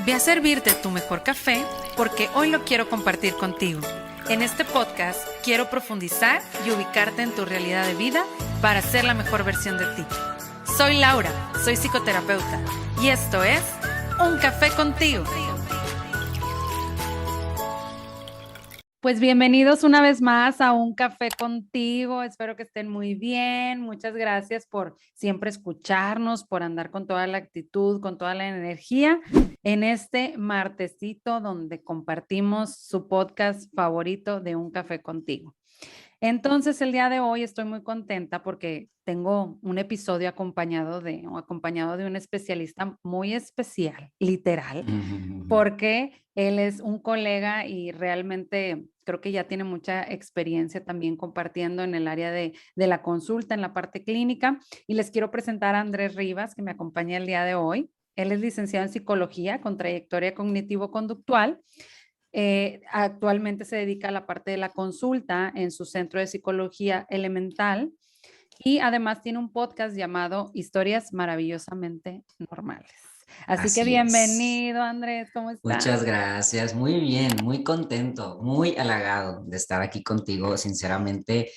Ve a servirte tu mejor café porque hoy lo quiero compartir contigo. En este podcast quiero profundizar y ubicarte en tu realidad de vida para ser la mejor versión de ti. Soy Laura, soy psicoterapeuta y esto es Un Café Contigo. Pues bienvenidos una vez más a Un Café Contigo. Espero que estén muy bien. Muchas gracias por siempre escucharnos, por andar con toda la actitud, con toda la energía en este martesito donde compartimos su podcast favorito de Un Café Contigo. Entonces, el día de hoy estoy muy contenta porque tengo un episodio acompañado de un especialista muy especial, literal, porque él es un colega y realmente creo que ya tiene mucha experiencia también compartiendo en el área de la consulta, en la parte clínica. Y les quiero presentar a Andrés Rivas, que me acompaña el día de hoy. Él es licenciado en psicología con trayectoria cognitivo-conductual. Actualmente se dedica a la parte de la consulta en su centro de psicología elemental y además tiene un podcast llamado Historias Maravillosamente Normales. Así que Así es. bienvenido, Andrés, ¿cómo estás? Muchas gracias. Muy bien, muy contento, muy halagado de estar aquí contigo. Sinceramente,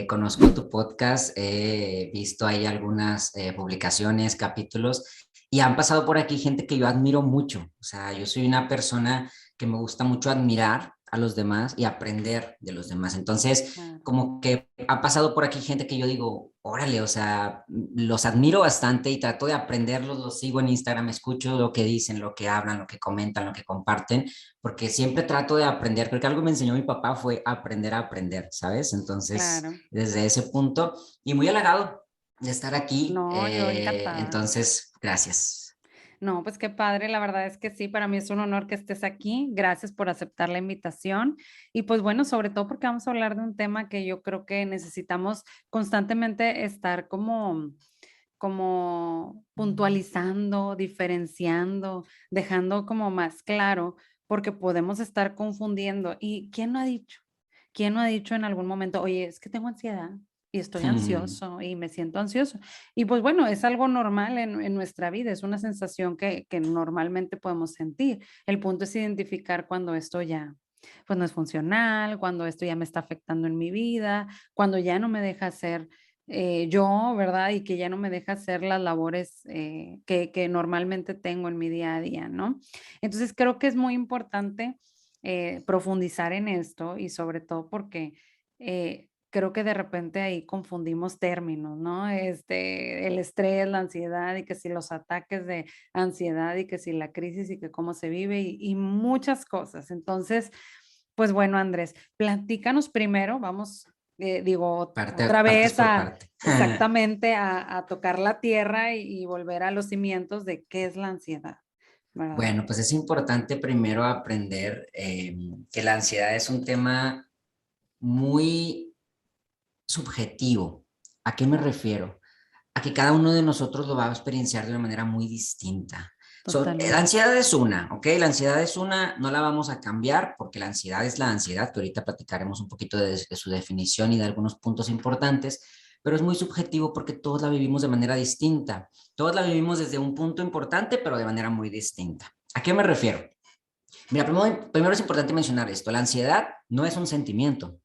conozco tu podcast, he visto ahí algunas publicaciones, capítulos, y han pasado por aquí gente que yo admiro mucho. O sea, yo soy una persona que me gusta mucho admirar a los demás y aprender de los demás. Entonces, Claro. como que ha pasado por aquí gente que yo digo, órale, o sea, los admiro bastante y trato de aprenderlos, los sigo en Instagram, escucho lo que dicen, lo que hablan, lo que comentan, lo que comparten, porque siempre trato de aprender. Creo que algo me enseñó mi papá fue aprender a aprender, ¿sabes? Entonces, Claro. desde ese punto, y muy halagado de estar aquí, No, yo encantada. entonces, gracias. No, pues qué padre, la verdad es que sí, para mí es un honor que estés aquí. Gracias por aceptar la invitación. Y pues bueno, sobre todo porque vamos a hablar de un tema que yo creo que necesitamos constantemente estar como puntualizando, diferenciando, dejando como más claro, porque podemos estar confundiendo. ¿Y quién no ha dicho? ¿Quién no ha dicho en algún momento, oye, es que tengo ansiedad y estoy ansioso y me siento ansioso? Y pues bueno, es algo normal en nuestra vida, es una sensación que normalmente podemos sentir. El punto es identificar cuando esto ya, pues no es funcional, cuando esto ya me está afectando en mi vida, cuando ya no me deja hacer yo, ¿verdad? Y que ya no me deja hacer las labores que normalmente tengo en mi día a día, ¿no? Entonces creo que es muy importante profundizar en esto y sobre todo porque creo que de repente ahí confundimos términos, ¿no? El estrés, la ansiedad y que si los ataques de ansiedad y que si la crisis y que cómo se vive y muchas cosas. Entonces, pues bueno, Andrés, platícanos primero, vamos, otra Partes vez por a parte. exactamente a tocar la tierra y volver a los cimientos de qué es la ansiedad, ¿verdad? Bueno, pues es importante primero aprender que la ansiedad es un tema muy subjetivo. ¿A qué me refiero? A que cada uno de nosotros lo va a experienciar de una manera muy distinta. La Totalmente. ansiedad es una, ¿ok? La ansiedad es una, no la vamos a cambiar porque la ansiedad es la ansiedad, que ahorita platicaremos un poquito de su definición y de algunos puntos importantes, pero es muy subjetivo porque todos la vivimos de manera distinta. Todos la vivimos desde un punto importante, pero de manera muy distinta. ¿A qué me refiero? Mira, primero es importante mencionar esto. La ansiedad no es un sentimiento.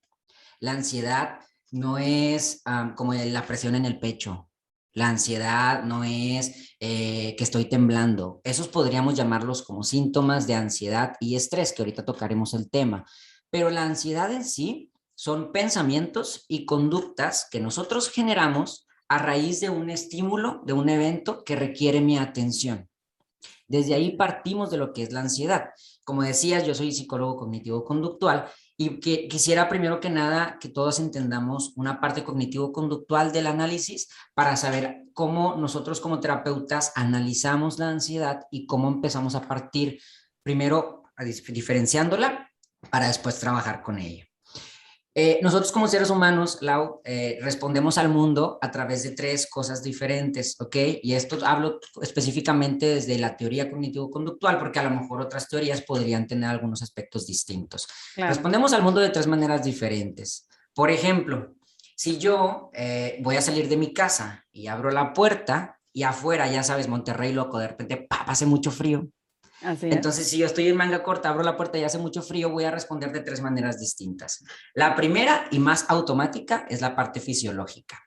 La ansiedad no es como la presión en el pecho. La ansiedad no es que estoy temblando. Esos podríamos llamarlos como síntomas de ansiedad y estrés, que ahorita tocaremos el tema. Pero la ansiedad en sí son pensamientos y conductas que nosotros generamos a raíz de un estímulo, de un evento que requiere mi atención. Desde ahí partimos de lo que es la ansiedad. Como decías, yo soy psicólogo cognitivo-conductual y que quisiera primero que nada que todos entendamos una parte cognitivo-conductual del análisis para saber cómo nosotros como terapeutas analizamos la ansiedad y cómo empezamos a partir primero diferenciándola para después trabajar con ella. Nosotros como seres humanos, Lau, respondemos al mundo a través de tres cosas diferentes, ¿ok? Y esto hablo específicamente desde la teoría cognitivo-conductual, porque a lo mejor otras teorías podrían tener algunos aspectos distintos. Claro. Respondemos al mundo de tres maneras diferentes. Por ejemplo, si yo voy a salir de mi casa y abro la puerta y afuera, ya sabes, Monterrey loco, de repente ¡pap! Hace mucho frío. Así es. Entonces, si yo estoy en manga corta, abro la puerta y hace mucho frío, voy a responder de 3 maneras distintas. La primera y más automática es la parte fisiológica.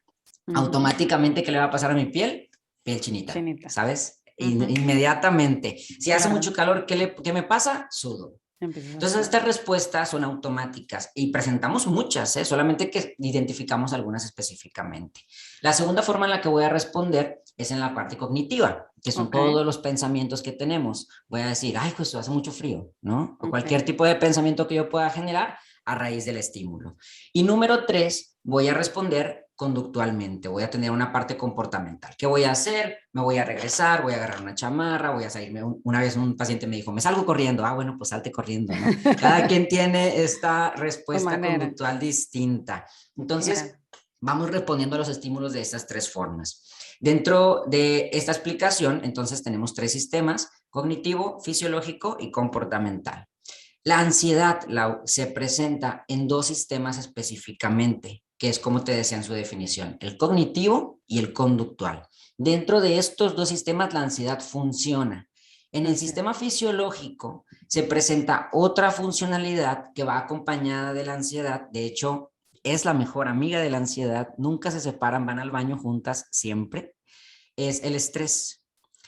Automáticamente, ¿qué le va a pasar a mi piel? Piel chinita, Chinita. ¿sabes? Inmediatamente. Si hace Claro. mucho calor, ¿qué me pasa? Sudo. Empiezas a Entonces, sudar. estas respuestas son automáticas y presentamos muchas, ¿eh? Solamente que identificamos algunas específicamente. La segunda forma en la que voy a responder es en la parte cognitiva, que son Ok, todos los pensamientos que tenemos. Voy a decir, ay, pues hace mucho frío, ¿no? O ok. cualquier tipo de pensamiento que yo pueda generar a raíz del estímulo. Y número 3, voy a responder conductualmente, voy a tener una parte comportamental. ¿Qué voy a hacer? Me voy a regresar, voy a agarrar una chamarra, voy a salirme. Una vez un paciente me dijo, me salgo corriendo. Ah, bueno, pues salte corriendo, ¿no? Cada quien tiene esta Tu respuesta manera. conductual distinta. Claro. Entonces, vamos respondiendo a los estímulos de estas 3 formas. Dentro de esta explicación, entonces tenemos 3 sistemas: cognitivo, fisiológico y comportamental. La ansiedad se presenta en 2 sistemas específicamente, que es como te decía en su definición, el cognitivo y el conductual. Dentro de estos 2 sistemas, la ansiedad funciona. En el Así es. sistema fisiológico se presenta otra funcionalidad que va acompañada de la ansiedad. De hecho, es la mejor amiga de la ansiedad. Nunca se separan, van al baño juntas siempre. Es el estrés.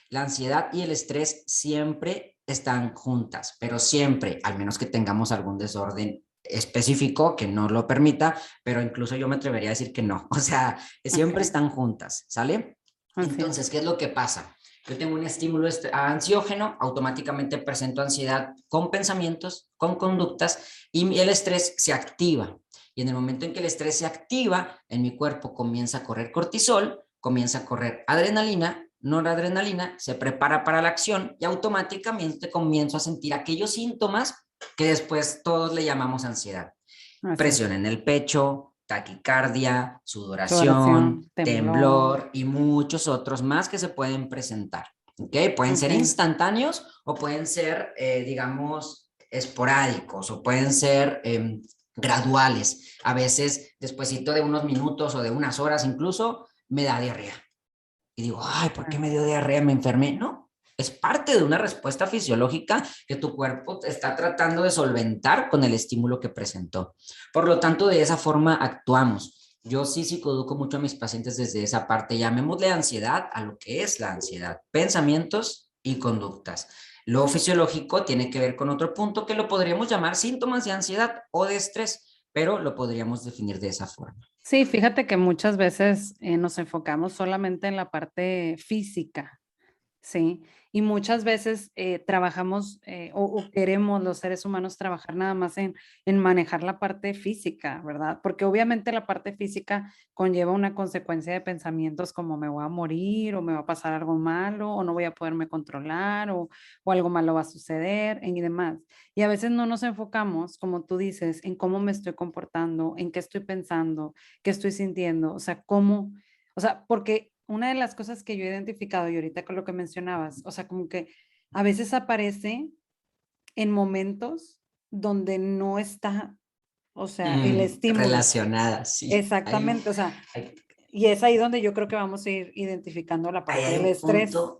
La ansiedad y el estrés siempre están juntas, pero siempre, al menos que tengamos algún desorden específico que no lo permita, pero incluso yo me atrevería a decir que no, o sea, siempre Ok. están juntas, ¿sale? Así es. Entonces, ¿qué es lo que pasa? Yo tengo un estímulo ansiógeno, automáticamente presento ansiedad con pensamientos, con conductas, y el estrés se activa. Y en el momento en que el estrés se activa, en mi cuerpo comienza a correr cortisol, comienza a correr adrenalina, noradrenalina, se prepara para la acción y automáticamente comienzo a sentir aquellos síntomas que después todos le llamamos ansiedad. Así es. Presión en el pecho, taquicardia, sudoración, Sudoración, temblor. temblor y muchos otros más que se pueden presentar. ¿Okay? Pueden Ok. ser instantáneos o pueden ser, digamos, esporádicos o pueden ser graduales. A veces, despuesito de unos minutos o de unas horas incluso, me da diarrea. Y digo, ay, ¿por qué Ah, me dio diarrea? ¿Me enfermé? No, es parte de una respuesta fisiológica que tu cuerpo está tratando de solventar con el estímulo que presentó. Por lo tanto, de esa forma actuamos. Yo sí psicoeduco mucho a mis pacientes desde esa parte. Llamémosle ansiedad a lo que es la ansiedad, pensamientos y conductas. Lo fisiológico tiene que ver con otro punto que lo podríamos llamar síntomas de ansiedad o de estrés, pero lo podríamos definir de esa forma. sí, fíjate que muchas veces nos enfocamos solamente en la parte física. Sí, y muchas veces trabajamos o queremos los seres humanos trabajar nada más en manejar la parte física, ¿verdad? Porque obviamente la parte física conlleva una consecuencia de pensamientos como me voy a morir o me va a pasar algo malo o no voy a poderme controlar o algo malo va a suceder y demás. Y a veces no nos enfocamos, como tú dices, en cómo me estoy comportando, en qué estoy pensando, qué estoy sintiendo, o sea, cómo, o sea, porque una de las cosas que yo he identificado y ahorita con lo que mencionabas, o sea, como que a veces aparece en momentos donde no está, o sea, el estímulo. Relacionadas, sí. Exactamente, o sea, Hay, y es ahí donde yo creo que vamos a ir identificando la ahí parte hay del un estrés punto,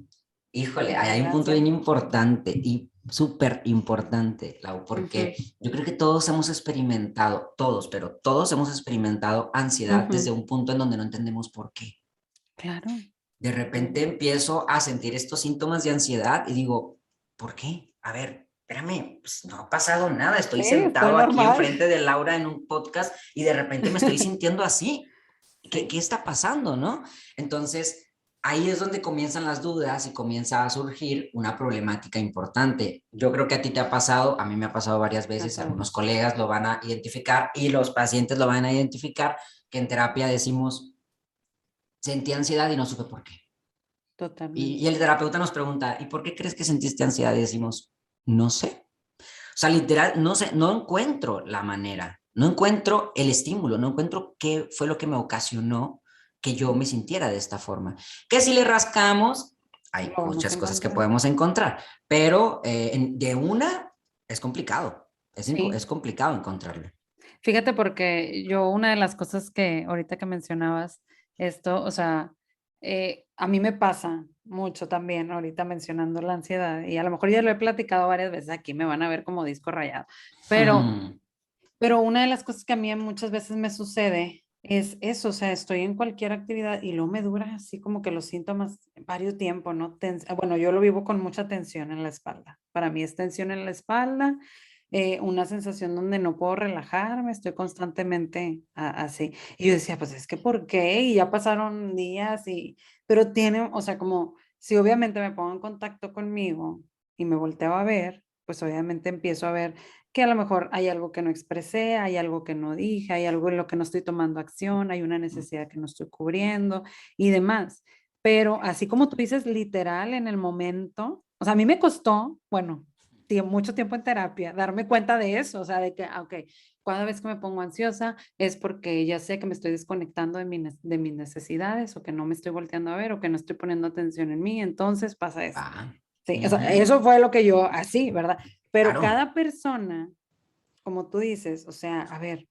híjole, y ahí hay un la punto ansiedad. bien importante y súper importante, Lau, porque Ujú, yo creo que todos hemos experimentado, todos, pero todos hemos experimentado ansiedad desde ujú, un punto en donde no entendemos por qué. claro. De repente empiezo a sentir estos síntomas de ansiedad y digo, ¿por qué? A ver, espérame, pues no ha pasado nada, estoy Sí, estoy sentado aquí normal. enfrente de Laura en un podcast y de repente me estoy sintiendo así. ¿Qué Sí, está pasando, no? Entonces, ahí es donde comienzan las dudas y comienza a surgir una problemática importante. Yo creo que a ti te ha pasado, a mí me ha pasado varias a veces, algunos todos. colegas lo van a identificar y los pacientes lo van a identificar, que en terapia decimos, sentí ansiedad y no supe por qué. Y Totalmente. el terapeuta nos pregunta, ¿y por qué crees que sentiste ansiedad? Y decimos, no sé. O sea, literal, no sé, no encuentro la manera, no encuentro el estímulo, no encuentro qué fue lo que me ocasionó que yo me sintiera de esta forma. Que si le rascamos, hay Lo vamos a muchas cosas que encontrar. podemos encontrar, pero de una es complicado, es Sí. complicado encontrarlo. Fíjate porque yo una de las cosas que ahorita que mencionabas esto, o sea, a mí me pasa, mucho también, ahorita mencionando la ansiedad, y a lo mejor ya lo he platicado varias veces, aquí me van a ver como disco rayado, pero, pero una de las cosas que a mí muchas veces me sucede es eso, o sea, estoy en cualquier actividad y luego me dura así como que los síntomas varios tiempo, ¿no? Bueno, yo lo vivo con mucha tensión en la espalda. Para mí es tensión en la espalda, una sensación donde no puedo relajarme, estoy constantemente así. Y yo decía, pues es que ¿por qué? Y ya pasaron días pero tiene, o sea, como si obviamente me pongo en contacto conmigo y me volteo a ver, pues obviamente empiezo a ver que a lo mejor hay algo que no expresé, hay algo que no dije, hay algo en lo que no estoy tomando acción, hay una necesidad que no estoy cubriendo y demás. Pero así como tú dices, literal, en el momento, o sea, a mí me costó, bueno, mucho tiempo en terapia, darme cuenta de eso, o sea, de que, ok, cada vez que me pongo ansiosa es porque ya sé que me estoy desconectando de mis necesidades o que no me estoy volteando a ver o que no estoy poniendo atención en mí, entonces pasa esto. Ah, Sí, o sea, ujú, eso fue lo que yo, así, ¿verdad? Pero claro. cada persona, como tú dices, o sea, a ver,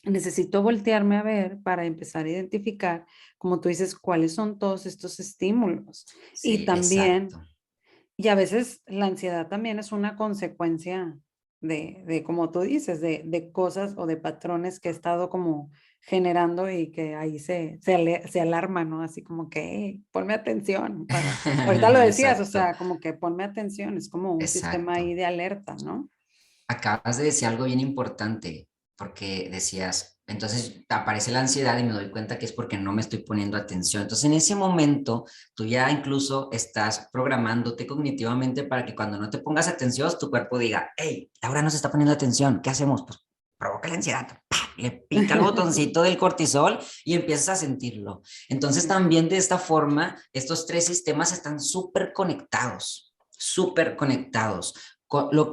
necesito voltearme a ver para empezar a identificar, como tú dices, cuáles son todos estos estímulos. Y Sí, también, exacto. y a veces la ansiedad también es una consecuencia como tú dices, de cosas o de patrones que he estado como generando y que ahí se alarma, ¿no? Así como que, "Hey, ponme atención para, ahorita lo decías, o Exacto, sea, como que ponme atención, es como un sistema exacto. ahí de alerta, ¿no? Acabas de decir algo bien importante, porque decías, entonces aparece la ansiedad y me doy cuenta que es porque no me estoy poniendo atención. Entonces en ese momento tú ya incluso estás programándote cognitivamente para que cuando no te pongas atención, tu cuerpo diga, hey, Laura no se está poniendo atención, ¿qué hacemos? Pues provoca la ansiedad, ¡pah! Le pica el botoncito del cortisol y empiezas a sentirlo. Entonces Sí, también de esta forma, estos tres sistemas están súper conectados, súper conectados.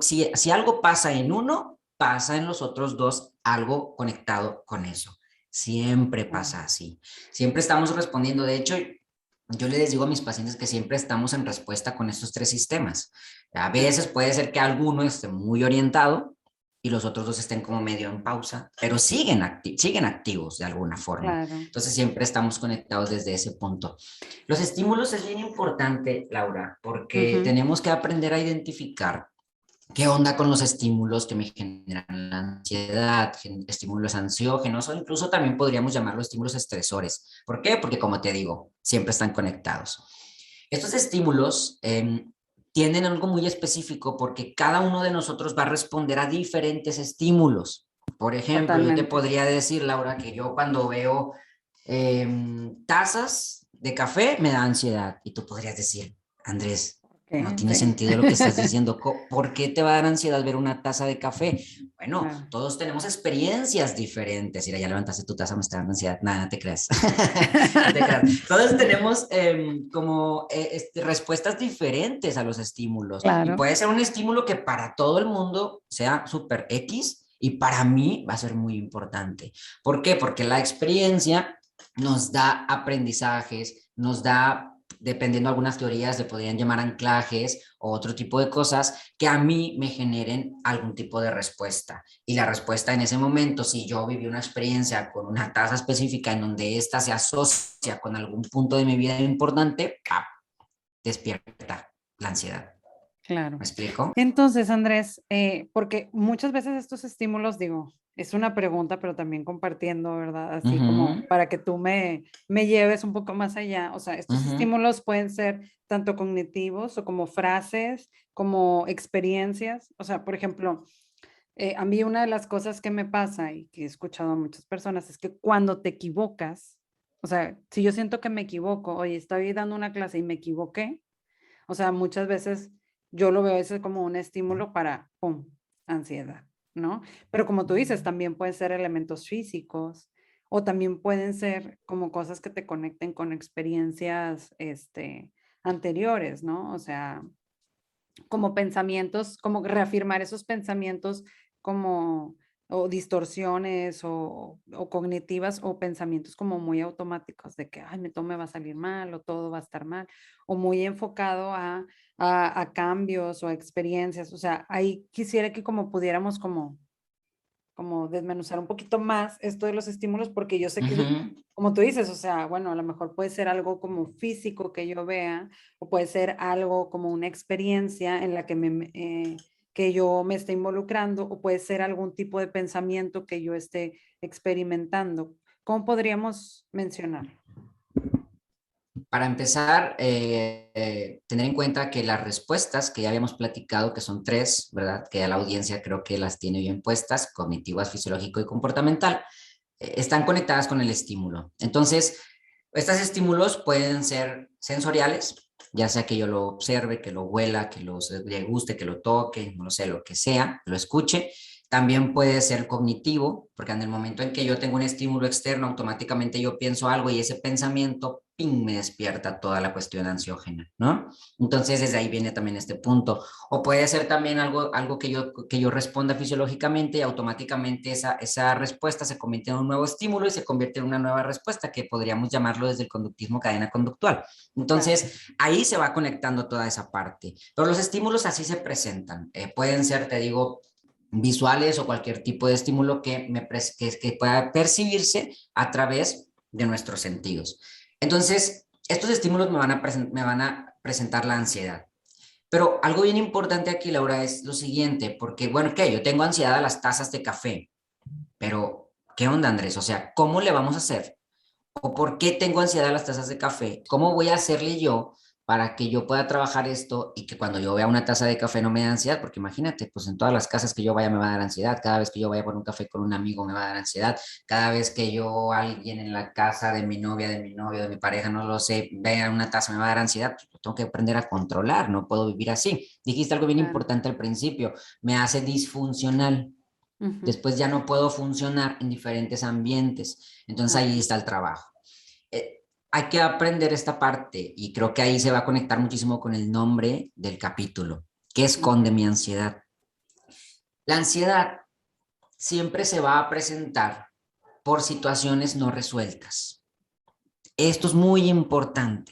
Si algo pasa en uno, pasa en los otros dos algo conectado con eso. Siempre claro, pasa así. Siempre estamos respondiendo. De hecho, yo les digo a mis pacientes que siempre estamos en respuesta con estos tres sistemas. A sí, veces puede ser que alguno esté muy orientado y los otros dos estén como medio en pausa, pero siguen activos de alguna forma. claro. Entonces siempre estamos conectados desde ese punto. Los estímulos es bien importante, Laura, porque Ujú, tenemos que aprender a identificar qué onda con los estímulos que me generan la ansiedad, estímulos ansiógenos o incluso también podríamos llamarlos estímulos estresores. ¿Por qué? Porque como te digo, siempre están conectados. Estos estímulos tienen algo muy específico porque cada uno de nosotros va a responder a diferentes estímulos. Por ejemplo, yo te totalmente. podría decir, Laura, que yo cuando veo tazas de café me da ansiedad. Y tú podrías decir, Andrés, no Ok, tiene sí. sentido lo que estás diciendo. ¿Por qué te va a dar ansiedad ver una taza de café? Bueno, Claro. todos tenemos experiencias diferentes. Mira, ya levantaste tu taza, me está dando ansiedad. Nada, no te creas. No te creas. Todos tenemos como respuestas diferentes a los estímulos. Y Claro, puede ser un estímulo que para todo el mundo sea súper X y para mí va a ser muy importante. ¿Por qué? Porque la experiencia nos da aprendizajes, nos da, dependiendo de algunas teorías, le podrían llamar anclajes o otro tipo de cosas que a mí me generen algún tipo de respuesta. Y la respuesta en ese momento, si yo viví una experiencia con una tasa específica en donde ésta se asocia con algún punto de mi vida importante, ¡pap! Despierta la ansiedad. ¿Me claro. explico? Entonces, Andrés, porque muchas veces estos estímulos, digo, es una pregunta, pero también compartiendo, ¿verdad? Así como Ujú, para que tú me lleves un poco más allá. O sea, estos ujú, estímulos pueden ser tanto cognitivos o como frases, como experiencias. O sea, por ejemplo, a mí una de las cosas que me pasa y que he escuchado a muchas personas es que cuando te equivocas, o sea, si yo siento que me equivoco, oye, estoy dando una clase y me equivoqué, o sea, muchas veces yo lo veo eso como un estímulo para, ¡pum!, ansiedad, ¿no? Pero como tú dices, también pueden ser elementos físicos o también pueden ser como cosas que te conecten con experiencias, anteriores, ¿no? O sea, como pensamientos, como reafirmar esos pensamientos como o distorsiones o cognitivas o pensamientos como muy automáticos de que, ay, todo me va a salir mal o todo va a estar mal, o muy enfocado a cambios o a experiencias. O sea, ahí quisiera que como pudiéramos como como desmenuzar un poquito más esto de los estímulos, porque yo sé que, Ujú. como tú dices, o sea, bueno, a lo mejor puede ser algo como físico que yo vea, o puede ser algo como una experiencia en la que yo me esté involucrando, o puede ser algún tipo de pensamiento que yo esté experimentando. ¿Cómo podríamos mencionar? Para empezar, tener en cuenta que las respuestas que ya habíamos platicado, que son tres, ¿verdad? Que a la audiencia creo que las tiene bien puestas, cognitivas, fisiológico y comportamental, están conectadas con el estímulo. Entonces, estos estímulos pueden ser sensoriales, ya sea que yo lo observe, que lo huela, le guste, que lo toque, no lo sé, lo que sea, lo escuche. También puede ser cognitivo, porque en el momento en que yo tengo un estímulo externo, automáticamente yo pienso algo y ese pensamiento, ¡ping!, me despierta toda la cuestión ansiógena, ¿no? Entonces, desde ahí viene también este punto. O puede ser también algo que yo responda fisiológicamente y automáticamente esa respuesta se convierte en un nuevo estímulo y se convierte en una nueva respuesta que podríamos llamarlo desde el conductismo cadena conductual. Claro. Entonces, ahí se va conectando toda esa parte. Pero los estímulos así se presentan. Pueden ser, te digo, visuales o cualquier tipo de estímulo que pueda percibirse a través de nuestros sentidos. Entonces, estos estímulos me van a presentar la ansiedad. Pero algo bien importante aquí, Laura, es lo siguiente, porque, bueno, ¿qué? Yo tengo ansiedad a las tazas de café, pero ¿qué onda, Andrés? O sea, ¿cómo le vamos a hacer? ¿O por qué tengo ansiedad a las tazas de café? ¿Cómo voy a hacerle yo para que yo pueda trabajar esto y que cuando yo vea una taza de café no me dé ansiedad? Porque imagínate, pues en todas las casas que yo vaya me va a dar ansiedad, cada vez que yo vaya por un café con un amigo me va a dar ansiedad, cada vez que yo, alguien en la casa de mi novia, de mi novio, de mi pareja, no lo sé, vea una taza me va a dar ansiedad, pues lo tengo que aprender a controlar, no puedo vivir así. Dijiste algo bien Claro. importante al principio, me hace disfuncional. Ujú. Después ya no puedo funcionar en diferentes ambientes. Entonces ahí Ok. está el trabajo. Hay que aprender esta parte y creo que ahí se va a conectar muchísimo con el nombre del capítulo. ¿Qué esconde Ok. mi ansiedad? La ansiedad siempre se va a presentar por situaciones no resueltas. Esto es muy importante.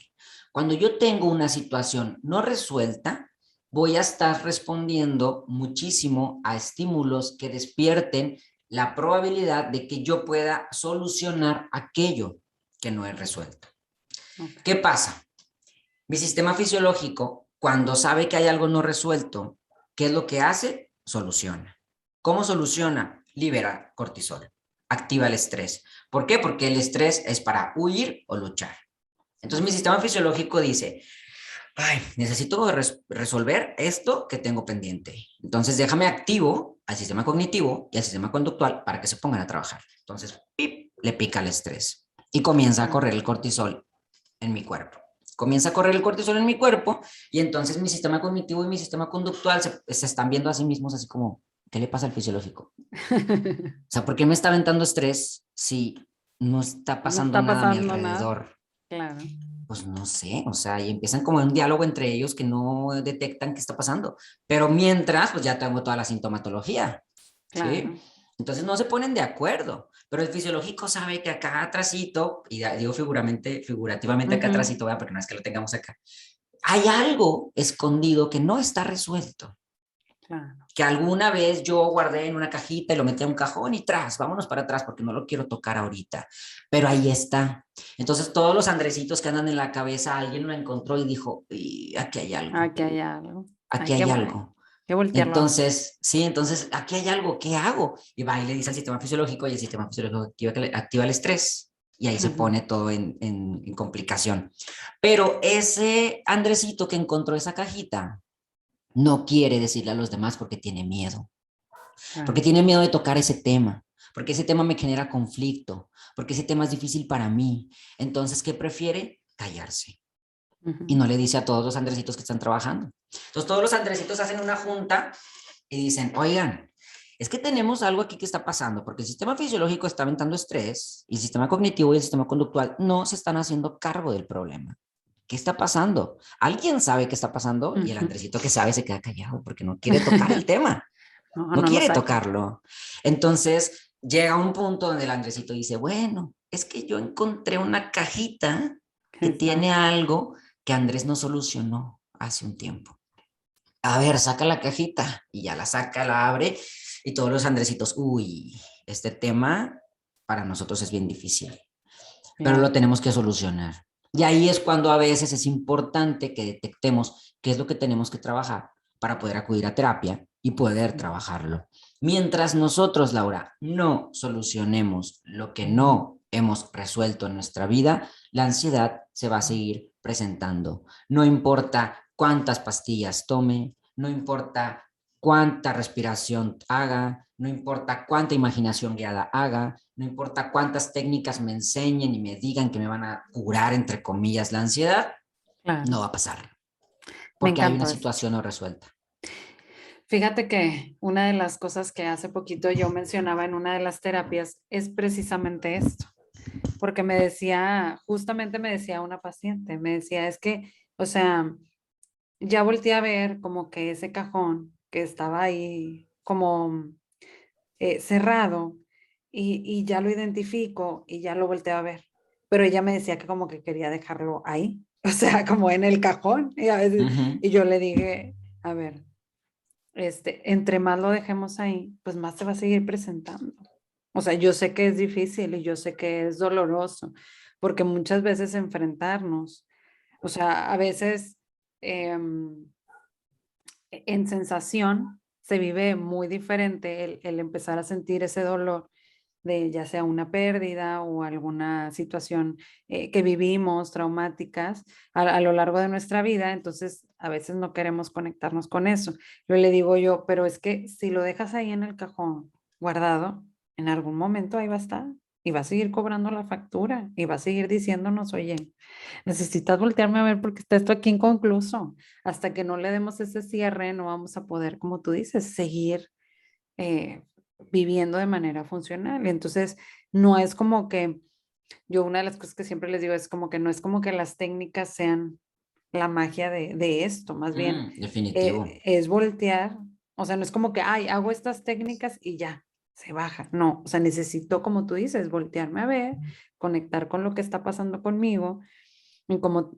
Cuando yo tengo una situación no resuelta, voy a estar respondiendo muchísimo a estímulos que despierten la probabilidad de que yo pueda solucionar aquello que no he resuelto. Ok. ¿Qué pasa? Mi sistema fisiológico, cuando sabe que hay algo no resuelto, ¿qué es lo que hace? Soluciona. ¿Cómo soluciona? Libera cortisol, activa el estrés. ¿Por qué? Porque el estrés es para huir o luchar. Entonces mi Ok. sistema fisiológico dice, ay, necesito resolver esto que tengo pendiente. Entonces déjame activo al sistema cognitivo y al sistema conductual para que se pongan a trabajar. Entonces, pip, le pica el estrés y comienza a Claro. correr el cortisol en mi cuerpo. Comienza a correr el cortisol en mi cuerpo y entonces mi sistema cognitivo y mi sistema conductual se están viendo a sí mismos así como, ¿qué le pasa al fisiológico? O sea, ¿por qué me está aventando estrés si no está No pasando está nada a mi pasando nada. alrededor? Claro. Pues no sé, o sea, y empiezan como un diálogo entre ellos que no detectan qué está pasando. Pero mientras, pues ya tengo toda la sintomatología, ¿sí? Claro. Entonces no se ponen de acuerdo, pero el fisiológico sabe que acá atrásito, y digo figurativamente acá Ujú. atrásito, ¿verdad? Porque no es que lo tengamos acá, hay algo escondido que no está resuelto, Claro. que alguna vez yo guardé en una cajita y lo metí a un cajón y tras, vámonos para atrás porque no lo quiero tocar ahorita, pero ahí está. Entonces todos los Andresitos que andan en la cabeza, alguien lo encontró y dijo, y aquí hay algo, Aquí hay algo. aquí Hay hay algo. que voltearlo a ver. Entonces, sí, entonces aquí hay algo, ¿qué hago? Y va y le dice al sistema fisiológico y el sistema fisiológico activa el estrés y ahí se Ujú. pone todo en complicación. Pero ese Andresito que encontró esa cajita no quiere decirle a los demás porque Claro. tiene miedo de tocar ese tema, porque ese tema me genera conflicto, porque ese tema es difícil para mí. Entonces, ¿qué prefiere? Callarse. Y Ujú. no le dice a todos los Andresitos que están trabajando. Entonces, todos los Andresitos hacen una junta y dicen, oigan, es que tenemos algo aquí que está pasando, porque el sistema fisiológico está aumentando estrés y el sistema cognitivo y el sistema conductual no se están haciendo cargo del problema. ¿Qué está pasando? ¿Alguien sabe qué está pasando? Y el Ujú. Andresito que sabe se queda callado porque no quiere tocar el tema, No, no no lo quiere saque. tocarlo. Entonces llega un punto donde el Andresito dice, bueno, es que yo encontré una cajita que tiene Exacto. algo que Andrés no solucionó hace un tiempo. A ver, saca la cajita y ya la saca, la abre Y todos los Andresitos, uy, este tema para nosotros es bien difícil, pero lo Claro. tenemos que solucionar. Y ahí es cuando a veces es importante que detectemos qué es lo que tenemos que trabajar para poder acudir a terapia y poder Sí. trabajarlo. Mientras nosotros, Laura, no solucionemos lo que no hemos resuelto en nuestra vida, la ansiedad se va a seguir presentando. No importa cuántas pastillas tome, no importa cuánta respiración haga, no importa cuánta imaginación guiada haga, no importa cuántas técnicas me enseñen y me digan que me van a curar, entre comillas, la ansiedad, no Claro, va a pasar, me porque hay una encantó eso. situación no resuelta. Fíjate que una de las cosas que hace poquito yo mencionaba en una de las terapias es precisamente esto, porque me decía, justamente me decía una paciente, me decía, es que, o sea, ya volteé a ver como que ese cajón que estaba ahí como cerrado y ya lo identifico y ya lo volteo a ver, pero ella me decía que como que quería dejarlo ahí, o sea, como en el cajón, y a veces, Ujú. y yo le dije, a ver, entre más lo dejemos ahí, pues más se va a seguir presentando. O sea, yo sé que es difícil y yo sé que es doloroso, porque muchas veces enfrentarnos, o sea, a veces em, en sensación se vive muy diferente el empezar a sentir ese dolor de ya sea una pérdida o alguna situación que vivimos traumáticas a lo largo de nuestra vida, entonces a veces no queremos conectarnos con eso. Yo le digo yo, pero es que si lo dejas ahí en el cajón guardado, en algún momento ahí va a estar y va a seguir cobrando la factura y va a seguir diciéndonos, oye, necesitas voltearme a ver porque está esto aquí inconcluso. Hasta que no le demos ese cierre, no vamos a poder, como tú dices, seguir eh, viviendo de manera funcional. Entonces, no es como que, yo una de las cosas que siempre les digo es como que no es como que las técnicas sean la magia de esto, más bien Definitivo. es voltear, o sea, no es como que, ay, hago estas técnicas y ya, se baja. No, o sea, necesito, como tú dices, voltearme a ver, conectar con lo que está pasando conmigo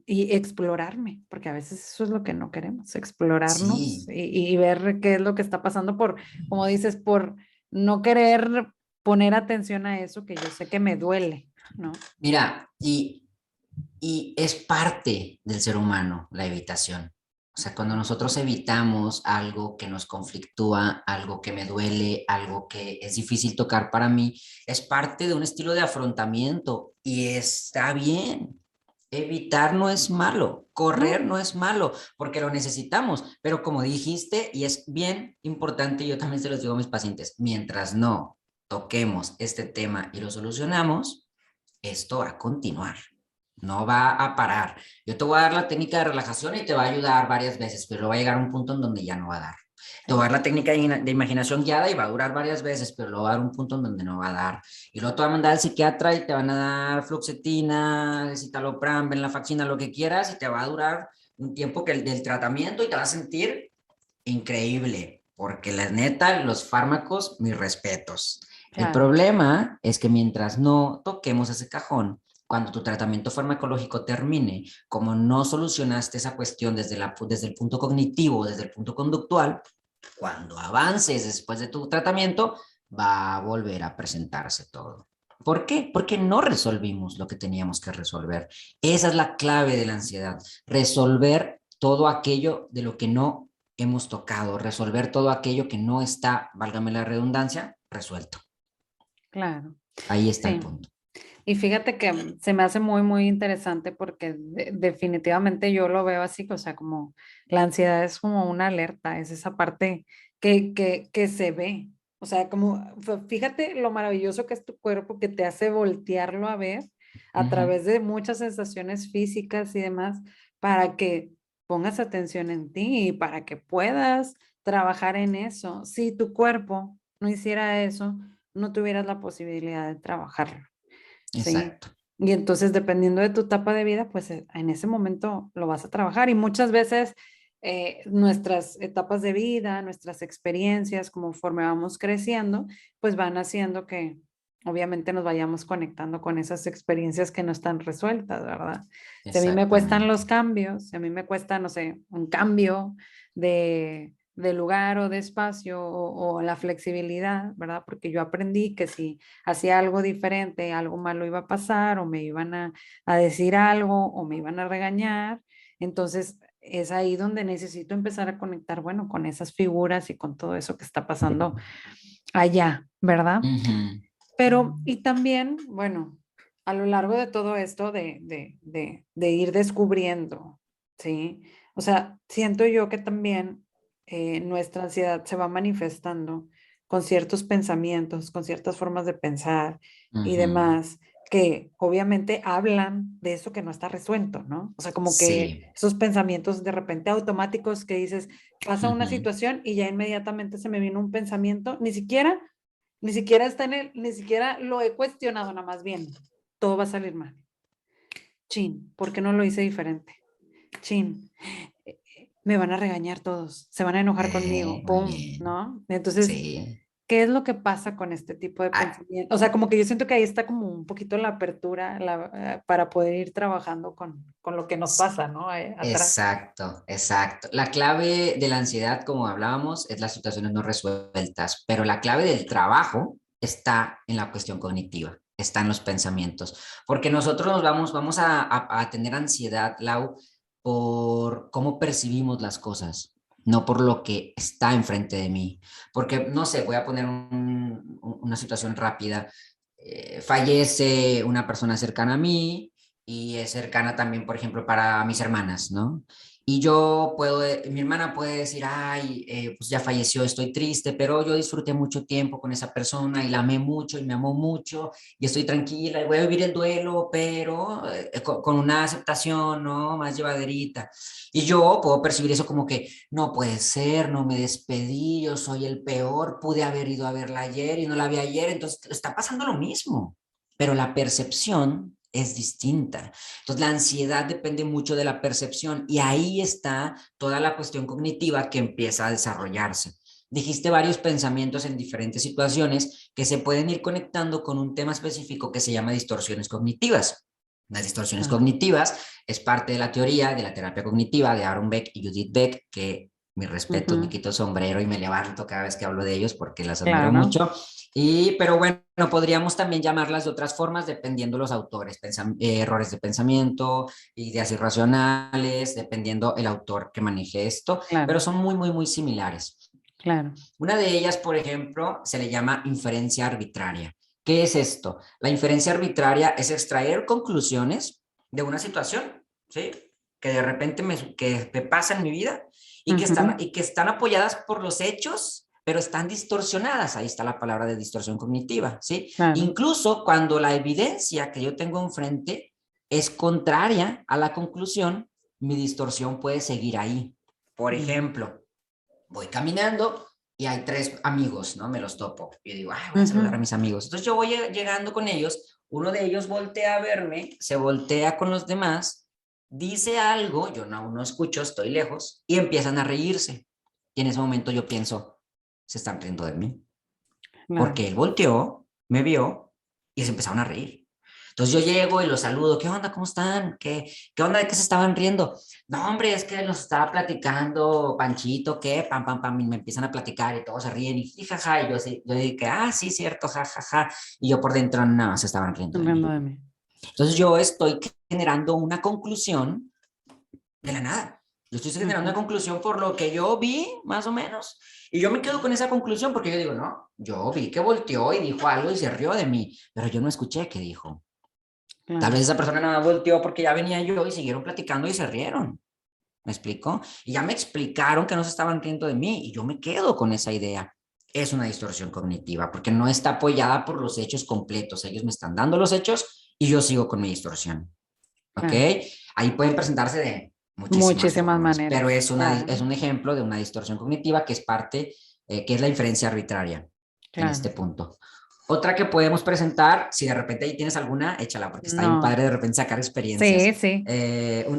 y explorarme, porque a veces eso es lo que no queremos, explorarnos Sí, y ver qué es lo que está pasando por, como dices, por no querer poner atención a eso que yo sé que me duele, ¿no? mira, y es parte del ser humano la evitación. O sea, cuando nosotros evitamos algo que nos conflictúa, algo que me duele, algo que es difícil tocar para mí, es parte de un estilo de afrontamiento y está bien. Evitar no es malo, correr No, no es malo, porque lo necesitamos, pero como dijiste, y es bien importante, yo también se los digo a mis pacientes, mientras no toquemos este tema y lo solucionamos, esto va a continuar, no va a parar. Yo te voy a dar la técnica de relajación y te va a ayudar varias veces, pero va a llegar a un punto en donde ya no va a dar. Te voy a dar la técnica de imaginación guiada y va a durar varias veces, pero luego va a dar un punto en donde no va a dar. Y luego te va a mandar al psiquiatra y te van a dar fluoxetina, citalopram, venlafaxina, lo que quieras, y te va a durar un tiempo que el del tratamiento y te vas a sentir increíble, porque la neta, los fármacos, mis respetos. El claro, problema es que mientras no toquemos ese cajón, cuando tu tratamiento farmacológico termine, como no solucionaste esa cuestión desde el punto cognitivo, desde el punto conductual, cuando avances después de tu tratamiento, va a volver a presentarse todo. ¿Por qué? Porque no resolvimos lo que teníamos que resolver. Esa es la clave de la ansiedad, resolver todo aquello de lo que no hemos tocado, resolver todo aquello que no está, válgame la redundancia, resuelto. claro, Ahí está el sí. punto. Y fíjate que se me hace muy, muy interesante porque definitivamente yo lo veo así, o sea, como la ansiedad es como una alerta, es esa parte que se ve. O sea, como fíjate lo maravilloso que es tu cuerpo que te hace voltearlo a ver a Ujú. través de muchas sensaciones físicas y demás para que pongas atención en ti y para que puedas trabajar en eso. Si tu cuerpo no hiciera eso, no tuvieras la posibilidad de trabajarlo. Sí. Exacto. Y entonces, dependiendo de tu etapa de vida, pues en ese momento lo vas a trabajar. Y muchas veces nuestras etapas de vida, nuestras experiencias, conforme vamos creciendo, pues van haciendo que obviamente nos vayamos conectando con esas experiencias que no están resueltas, ¿verdad? Si a mí me cuestan Exactamente. los cambios, si a mí me cuesta, no sé, un cambio de, de lugar o de espacio o la flexibilidad, ¿verdad? Porque yo aprendí que si hacía algo diferente, algo malo iba a pasar o me iban a decir algo o me iban a regañar. Entonces es ahí donde necesito empezar a conectar, bueno, con esas figuras y con todo eso que está pasando allá, ¿verdad? Ujú. Pero, y también, bueno, a lo largo de todo esto de ir descubriendo, ¿sí? O sea, siento yo que también nuestra ansiedad se va manifestando con ciertos pensamientos, con ciertas formas de pensar y Ujú. demás, que obviamente hablan de eso que no está resuelto, ¿no? O sea, como que Sí. esos pensamientos de repente automáticos que dices, pasa una Ujú. situación y ya inmediatamente se me vino un pensamiento, ni siquiera está ni siquiera lo he cuestionado, nada más bien. Todo va a salir mal. Chin, ¿por qué no lo hice diferente? Chin, me van a regañar todos, se van a enojar conmigo, Muy pum, bien. ¿no? Entonces, Sí. ¿qué es lo que pasa con este tipo de Ah, pensamiento? O sea, como que yo siento que ahí está como un poquito la apertura para poder ir trabajando con lo que nos pasa, ¿no? Atrás. exacto, exacto. La clave de la ansiedad, como hablábamos, es las situaciones no resueltas, pero la clave del trabajo está en la cuestión cognitiva, está en los pensamientos, porque nosotros vamos a tener ansiedad, Lau, por cómo percibimos las cosas, no por lo que está enfrente de mí. Porque, no sé, voy a poner una situación rápida. Fallece una persona cercana a mí y es cercana también, por ejemplo, para mis hermanas, ¿no? Y yo puedo, mi hermana puede decir, ay, pues ya falleció, estoy triste, pero yo disfruté mucho tiempo con esa persona y la amé mucho y me amó mucho y estoy tranquila y voy a vivir el duelo, pero con una aceptación, ¿no? Más llevaderita. Y yo puedo percibir eso como que no puede ser, no me despedí, yo soy el peor, pude haber ido a verla ayer y no la vi ayer, entonces está pasando lo mismo, pero la percepción es distinta. Entonces, la ansiedad depende mucho de la percepción y ahí está toda la cuestión cognitiva que empieza a desarrollarse. Dijiste varios pensamientos en diferentes situaciones que se pueden ir conectando con un tema específico que se llama distorsiones cognitivas. Las distorsiones Ah, cognitivas es parte de la teoría de la terapia cognitiva de Aaron Beck y Judith Beck, que mis respetos, me ujú, quito el sombrero y me levanto cada vez que hablo de ellos porque las admiro claro. mucho. Pero bueno, podríamos también llamarlas de otras formas dependiendo los autores, errores de pensamiento, ideas irracionales, dependiendo el autor que maneje esto, pero Claro, son muy, muy, muy similares. claro. Una de ellas, por ejemplo, se le llama inferencia arbitraria. ¿Qué es esto? La inferencia arbitraria es extraer conclusiones de una situación, ¿sí? Que de repente que pasa en mi vida Ujú, y que están apoyadas por los hechos, pero están distorsionadas. Ahí está la palabra de distorsión cognitiva, ¿sí? claro. Incluso cuando la evidencia que yo tengo enfrente es contraria a la conclusión, mi distorsión puede seguir ahí. Por Ujú, ejemplo, voy caminando y hay tres amigos, ¿no? Me los topo. Y digo, ay, voy a saludar a ujú, mis amigos. Entonces yo voy llegando con ellos, uno de ellos voltea a verme, se voltea con los demás, dice algo, yo no, no escucho, estoy lejos, y empiezan a reírse. Y en ese momento yo pienso, se están riendo de mí. claro. Porque él volteó, me vio y se empezaron a reír. Entonces yo llego y los saludo, ¿qué onda? ¿Cómo están? ¿Qué onda de qué se estaban riendo? No, hombre, es que nos estaba platicando Panchito, ¿qué? Pam, pam, pam, y me empiezan a platicar y todos se ríen y jaja, y yo dije, ah, sí, cierto, jajaja, y yo por dentro nada, se estaban riendo de Riendo mí. de mí. Entonces yo estoy generando una conclusión de la nada. Yo estoy generando una Ujú, conclusión por lo que yo vi, más o menos. Y yo me quedo con esa conclusión porque yo digo, no, yo vi que volteó y dijo algo y se rió de mí, pero yo no escuché qué dijo. Tal claro. vez esa persona nada volteó porque ya venía yo y siguieron platicando y se rieron. ¿Me explico? Y ya me explicaron que no se estaban riendo de mí y yo me quedo con esa idea. Es una distorsión cognitiva porque no está apoyada por los hechos completos. Ellos me están dando los hechos y yo sigo con mi distorsión. ¿Ok? Claro. Ahí pueden presentarse de muchísimas Muchísimas formas, pero maneras. es Claro, un ejemplo de una distorsión cognitiva que es parte, que es la inferencia arbitraria en este claro. punto. Otra que podemos presentar, si de repente ahí tienes alguna, échala, porque está bien No. padre de repente sacar Sí, experiencias. sí.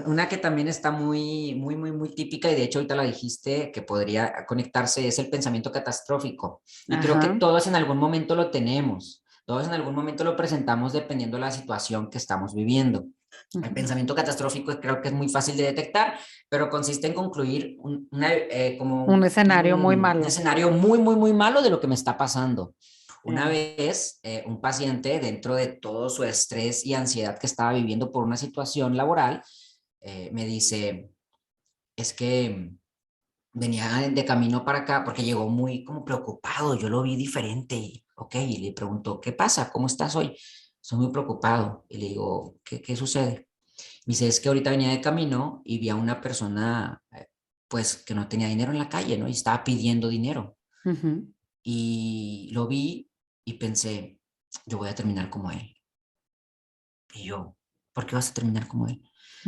Una que también está muy, muy, muy, muy típica, y de hecho ahorita la dijiste, que podría conectarse, es el pensamiento catastrófico. Y creo que Ajá. todos en algún momento lo tenemos, todos en algún momento lo presentamos dependiendo de la situación que estamos viviendo. El Ujú. pensamiento catastrófico creo que es muy fácil de detectar, pero consiste en concluir como Un escenario muy un malo. escenario muy, muy, muy malo de lo que me está pasando. Una Claro. vez, un paciente, dentro de todo su estrés y ansiedad que estaba viviendo por una situación laboral, me dice, es que venía de camino para acá porque llegó muy como preocupado, yo lo vi diferente, ok, y le pregunto, ¿qué pasa? ¿Cómo estás hoy? Estoy muy preocupado. Y le digo, ¿qué sucede? Me dice, es que ahorita venía de camino y vi a una persona, pues, que no tenía dinero en la calle, ¿no? Y estaba pidiendo dinero. Ujú, Y lo vi y pensé, yo voy a terminar como él. Y yo, ¿por qué vas a terminar como él?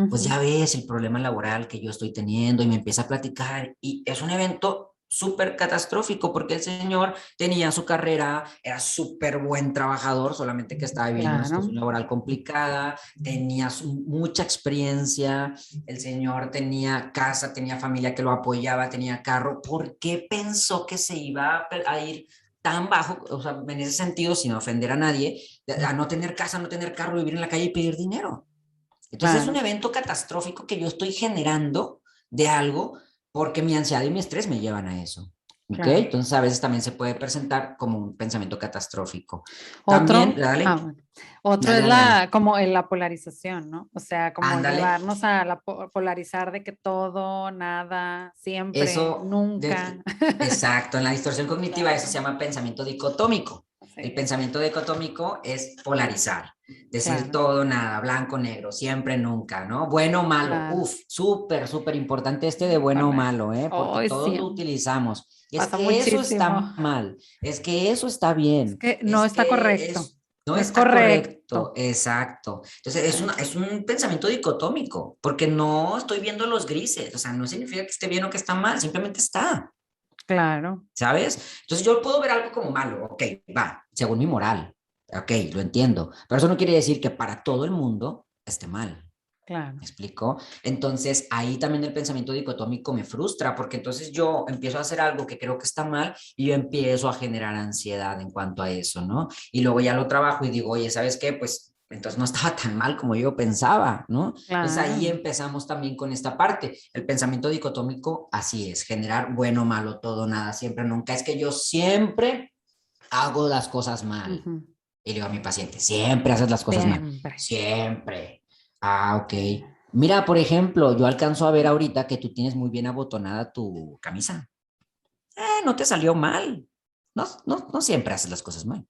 Pues ujú. ya ves el problema laboral que yo estoy teniendo y me empieza a platicar y es un evento súper catastrófico porque el señor tenía su carrera, era súper buen trabajador, solamente que estaba viviendo una Claro, situación laboral complicada, tenía mucha experiencia, el señor tenía casa, tenía familia que lo apoyaba, tenía carro. ¿Por qué pensó que se iba a ir tan bajo, o sea, en ese sentido, sin ofender a nadie, a no tener casa, no tener carro, vivir en la calle y pedir dinero? Entonces es un claro, evento catastrófico que yo estoy generando de algo porque mi ansiedad y mi estrés me llevan a eso. ¿Ok? claro. Entonces a veces también se puede presentar como un pensamiento catastrófico. También, Otro, dale, bueno, otro dale, es dale, dale. como en la polarización, ¿no? O sea, como Ándale. llevarnos a polarizar de que todo, nada, siempre, Eso, nunca. exacto, en la distorsión cognitiva eso se Claro, llama pensamiento dicotómico. El sí, pensamiento dicotómico es polarizar, decir claro, todo, nada, blanco, negro, siempre, nunca, ¿no? Bueno o malo, claro, uf, súper, súper importante este de bueno o correcto. malo, ¿eh? Porque Hoy todos sí, lo utilizamos. Es pasa que eso muchísimo. está mal, es que eso está Es bien, que no es está que correcto, es, no no es está correcto, correcto. exacto. Entonces Sí, es un pensamiento dicotómico, porque no estoy viendo los grises, o sea, no significa que esté bien o que está mal, simplemente está. claro, ¿Sabes? Entonces yo puedo ver algo como malo, ok, va, según mi moral, ok, lo entiendo, pero eso no quiere decir que para todo el mundo esté mal. claro. ¿Me explico? Entonces ahí también el pensamiento dicotómico me frustra porque entonces yo empiezo a hacer algo que creo que está mal y yo empiezo a generar ansiedad en cuanto a eso, ¿no? Y luego ya lo trabajo y digo, oye, ¿sabes qué? Pues entonces no estaba tan mal como yo pensaba, ¿no? Entonces ahí Claro, empezamos también con esta parte. El pensamiento dicotómico así es, generar bueno, malo, todo, nada, siempre, nunca. Es que yo siempre hago las cosas mal. ujú, Y le digo a mi paciente, siempre haces las cosas mal. siempre. Siempre. Ah, ok. Sí. Mira, por ejemplo, yo alcanzo a ver ahorita que tú tienes muy bien abotonada tu camisa. No te salió mal. No, no, no siempre haces las cosas mal.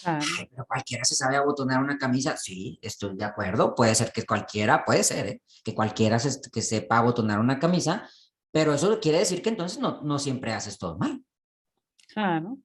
Claro, Ay, pero cualquiera se sabe abotonar una camisa. Sí, estoy de acuerdo. Puede ser que cualquiera, puede ser, ¿eh? Que cualquiera que sepa abotonar una camisa, pero eso quiere decir que entonces no siempre haces todo mal. claro,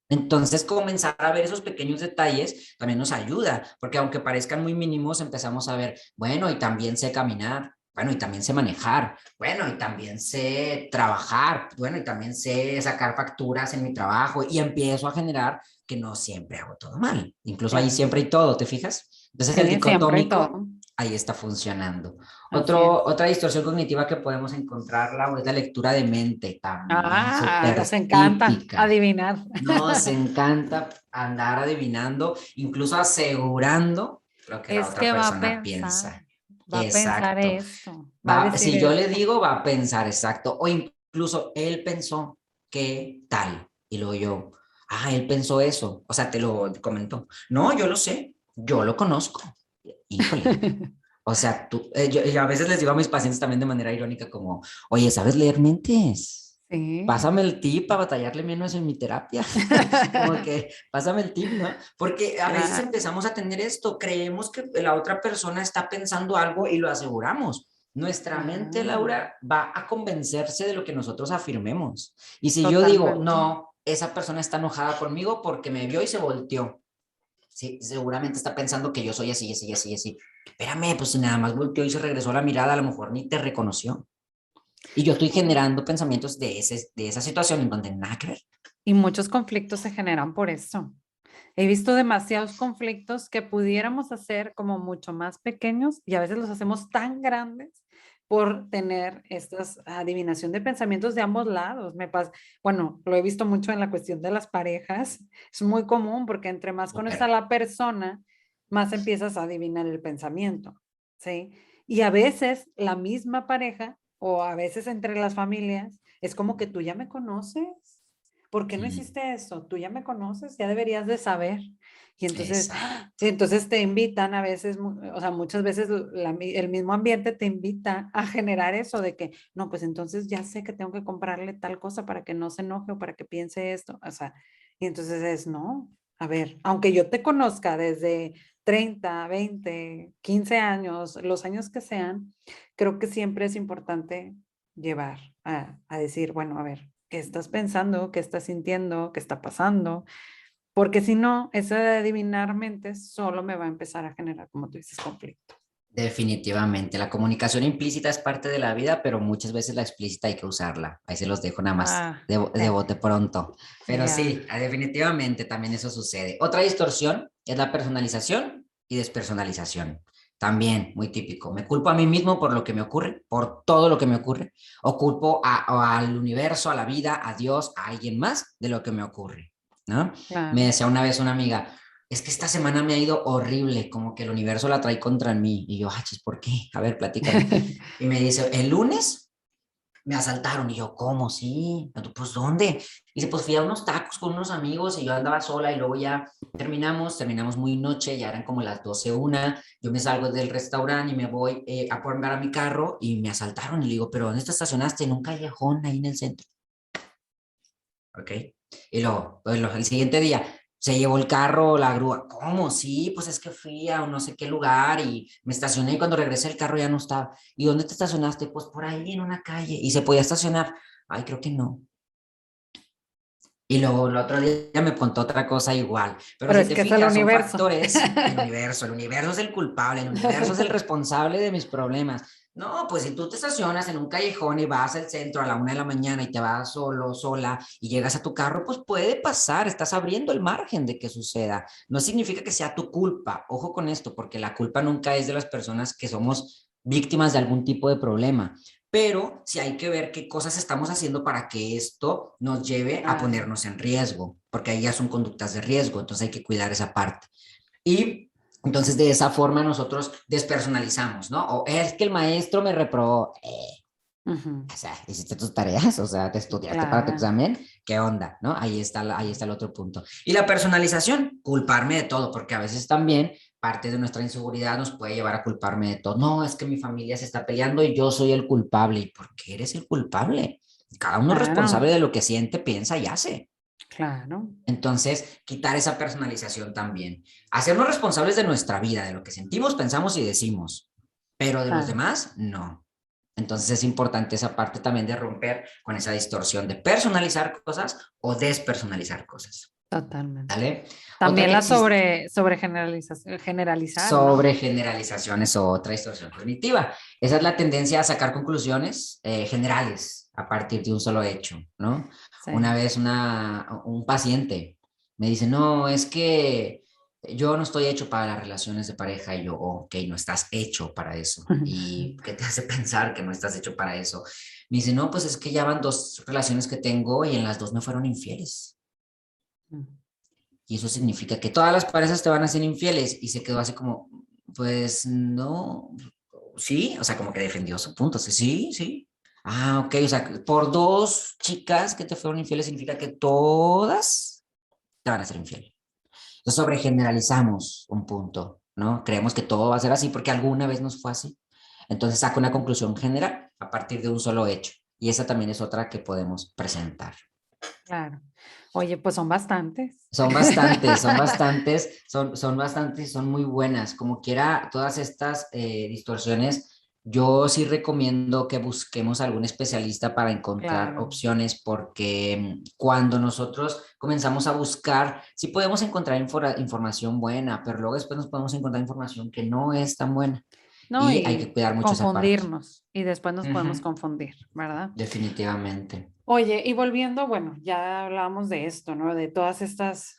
Entonces, comenzar a ver esos pequeños detalles también nos ayuda, porque aunque parezcan muy mínimos, empezamos a ver, bueno, y también sé caminar, bueno, y también sé manejar, bueno, y también sé trabajar, bueno, y también sé sacar facturas en mi trabajo, y empiezo a generar que no siempre hago todo mal, incluso ahí claro. siempre hay todo, ¿te fijas? Entonces, el Sí, siempre y dicotómico todo. ahí está funcionando. Así es. Otra distorsión cognitiva que podemos encontrar, Lau, es la lectura de mente, también Ah, nos súper encanta típica. adivinar. Nos encanta andar adivinando, incluso asegurando lo que la Es otra que persona piensa. va a pensar Exacto. esto, va a decir Si yo le esto. digo, va a pensar exacto. O incluso él pensó que tal. Y luego yo, él pensó eso. O sea, te lo comentó. No, yo lo sé. Yo lo conozco. Híjole. O sea, yo a veces les digo a mis pacientes también de manera irónica como, oye, ¿sabes leer mentes? Sí. Pásame el tip para batallarle menos en mi terapia. Como que pásame el tip, ¿no? Porque a veces Claro, empezamos a tener esto, creemos que la otra persona está pensando algo y lo aseguramos. Nuestra mente, claro, Laura, va a convencerse de lo que nosotros afirmemos. Y si yo digo, totalmente. no, esa persona está enojada conmigo porque me vio y se volteó. Sí, seguramente está pensando que yo soy así, así, así, así. Espérame, pues si nada más volteó y se regresó la mirada, a lo mejor ni te reconoció. Y yo estoy generando pensamientos de esa situación en donde nada que ver. Y muchos conflictos se generan por eso. He visto demasiados conflictos que pudiéramos hacer como mucho más pequeños y a veces los hacemos tan grandes por tener estas adivinación de pensamientos de ambos lados. Bueno, lo he visto mucho en la cuestión de las parejas. Es muy común porque entre más conoces a Súper. la persona, más empiezas a adivinar el pensamiento. ¿sí? Y a veces la misma pareja o a veces entre las familias es como que tú ya me conoces. ¿Por qué no Mm, hiciste eso? Tú ya me conoces, ya deberías de saber. Y entonces, exacto. sí, entonces te invitan a veces, o sea, muchas veces el mismo ambiente te invita a generar eso de que, no, pues entonces ya sé que tengo que comprarle tal cosa para que no se enoje o para que piense esto. O sea, y entonces es, no, a ver, aunque yo te conozca desde 30, 20, 15 años, los años que sean, creo que siempre es importante llevar a decir, bueno, a ver, ¿qué estás pensando? ¿Qué estás sintiendo? ¿Qué está pasando? Porque si no, eso de adivinar mentes solo me va a empezar a generar, como tú dices, conflicto. Definitivamente, la comunicación implícita es parte de la vida, pero muchas veces la explícita hay que usarla. Ahí se los dejo nada más Ah, de bote pronto. Pero ya. sí, definitivamente también eso sucede. Otra distorsión es la personalización y despersonalización. También muy típico. Me culpo a mí mismo por lo que me ocurre, por todo lo que me ocurre, o culpo al universo, a la vida, a Dios, a alguien más de lo que me ocurre, ¿no? Me Claro. decía una vez una amiga, es que esta semana me ha ido horrible, como que el universo la trae contra mí. Y yo, ah, chis, ¿por qué? A ver, platícame. Y me dice, el lunes me asaltaron. Y yo, ¿cómo? Sí. Pues, ¿dónde? Y dice, pues fui a unos tacos con unos amigos y yo andaba sola y luego ya terminamos muy noche, ya eran como las 12 una. Yo me salgo del restaurante y me voy a poner a mi carro y me asaltaron. Y le digo, ¿pero dónde te estacionaste? En un callejón ahí en el centro. ¿Ok? Y luego, el siguiente día, se llevó el carro, la grúa. ¿Cómo? Sí, pues es que fui a un no sé qué lugar y me estacioné y cuando regresé el carro ya no estaba. ¿Y dónde te estacionaste? Pues por ahí en una calle. ¿Y se podía estacionar? Ay, creo que no. Y luego el otro día me contó otra cosa igual. Pero Pero si es te que es el fijas, son universo. factores, el universo es el culpable, el universo es el responsable de mis problemas. No, pues si tú te estacionas en un callejón y vas al centro a la 1 de la mañana y te vas solo, sola y llegas a tu carro, pues puede pasar, estás abriendo el margen de que suceda. No significa que sea tu culpa. Ojo con esto, porque la culpa nunca es de las personas que somos víctimas de algún tipo de problema, pero sí hay que ver qué cosas estamos haciendo para que esto nos lleve a Claro. ponernos en riesgo, porque ahí ya son conductas de riesgo, entonces hay que cuidar esa parte. Y entonces de esa forma nosotros despersonalizamos, ¿no? O es que el maestro me reprobó. Ujú. O sea, hiciste tus tareas, o sea, te estudiaste para tu Claro. examen, ¿qué onda? ¿No? Ahí está el otro punto. Y la personalización, culparme de todo, porque a veces también parte de nuestra inseguridad nos puede llevar a culparme de todo. No, es que mi familia se está peleando y yo soy el culpable. ¿Y por qué eres el culpable? Cada uno es responsable Claro. de lo que siente, piensa y hace. Claro. Entonces, quitar esa personalización también. Hacernos responsables de nuestra vida, de lo que sentimos, pensamos y decimos, pero de los Claro. demás, no. Entonces es importante esa parte también de romper con esa distorsión de personalizar cosas o despersonalizar cosas. Totalmente. ¿Vale? Otra También que la existe, generalizar, ¿no? sobre generalizaciones o otra distorsión cognitiva. Esa es la tendencia a sacar conclusiones generales a partir de un solo hecho, ¿no? Una Sí. vez un paciente me dice, no, es que yo no estoy hecho para las relaciones de pareja y yo, oh, ok, no estás hecho para eso. ¿Y qué te hace pensar que no estás hecho para eso? Me dice, no, pues es que ya van 2 relaciones que tengo y en las 2 me fueron infieles. Y eso significa que todas las parejas te van a ser infieles. Y se quedó así como, pues no, sí, o sea, como que defendió su punto. Sí, sí, sí. Ah, ok, o sea, por 2 chicas que te fueron infieles significa que todas te van a ser infieles. Entonces sobregeneralizamos un punto, ¿no? Creemos que todo va a ser así porque alguna vez nos fue así. Entonces saca una conclusión general a partir de un solo hecho. Y esa también es otra que podemos presentar. Claro. Oye, pues son bastantes. Son bastantes, son muy buenas. Como quiera, todas estas distorsiones, yo sí recomiendo que busquemos algún especialista para encontrar Claro, opciones, porque cuando nosotros comenzamos a buscar, sí podemos encontrar información buena, pero luego después nos podemos encontrar información que no es tan buena ¿no? y hay que Y cuidar mucho esa parte. confundirnos y después nos podemos Ujú, confundir, ¿verdad? definitivamente. Oye, y volviendo, bueno, ya hablábamos de esto, ¿no? De todas estas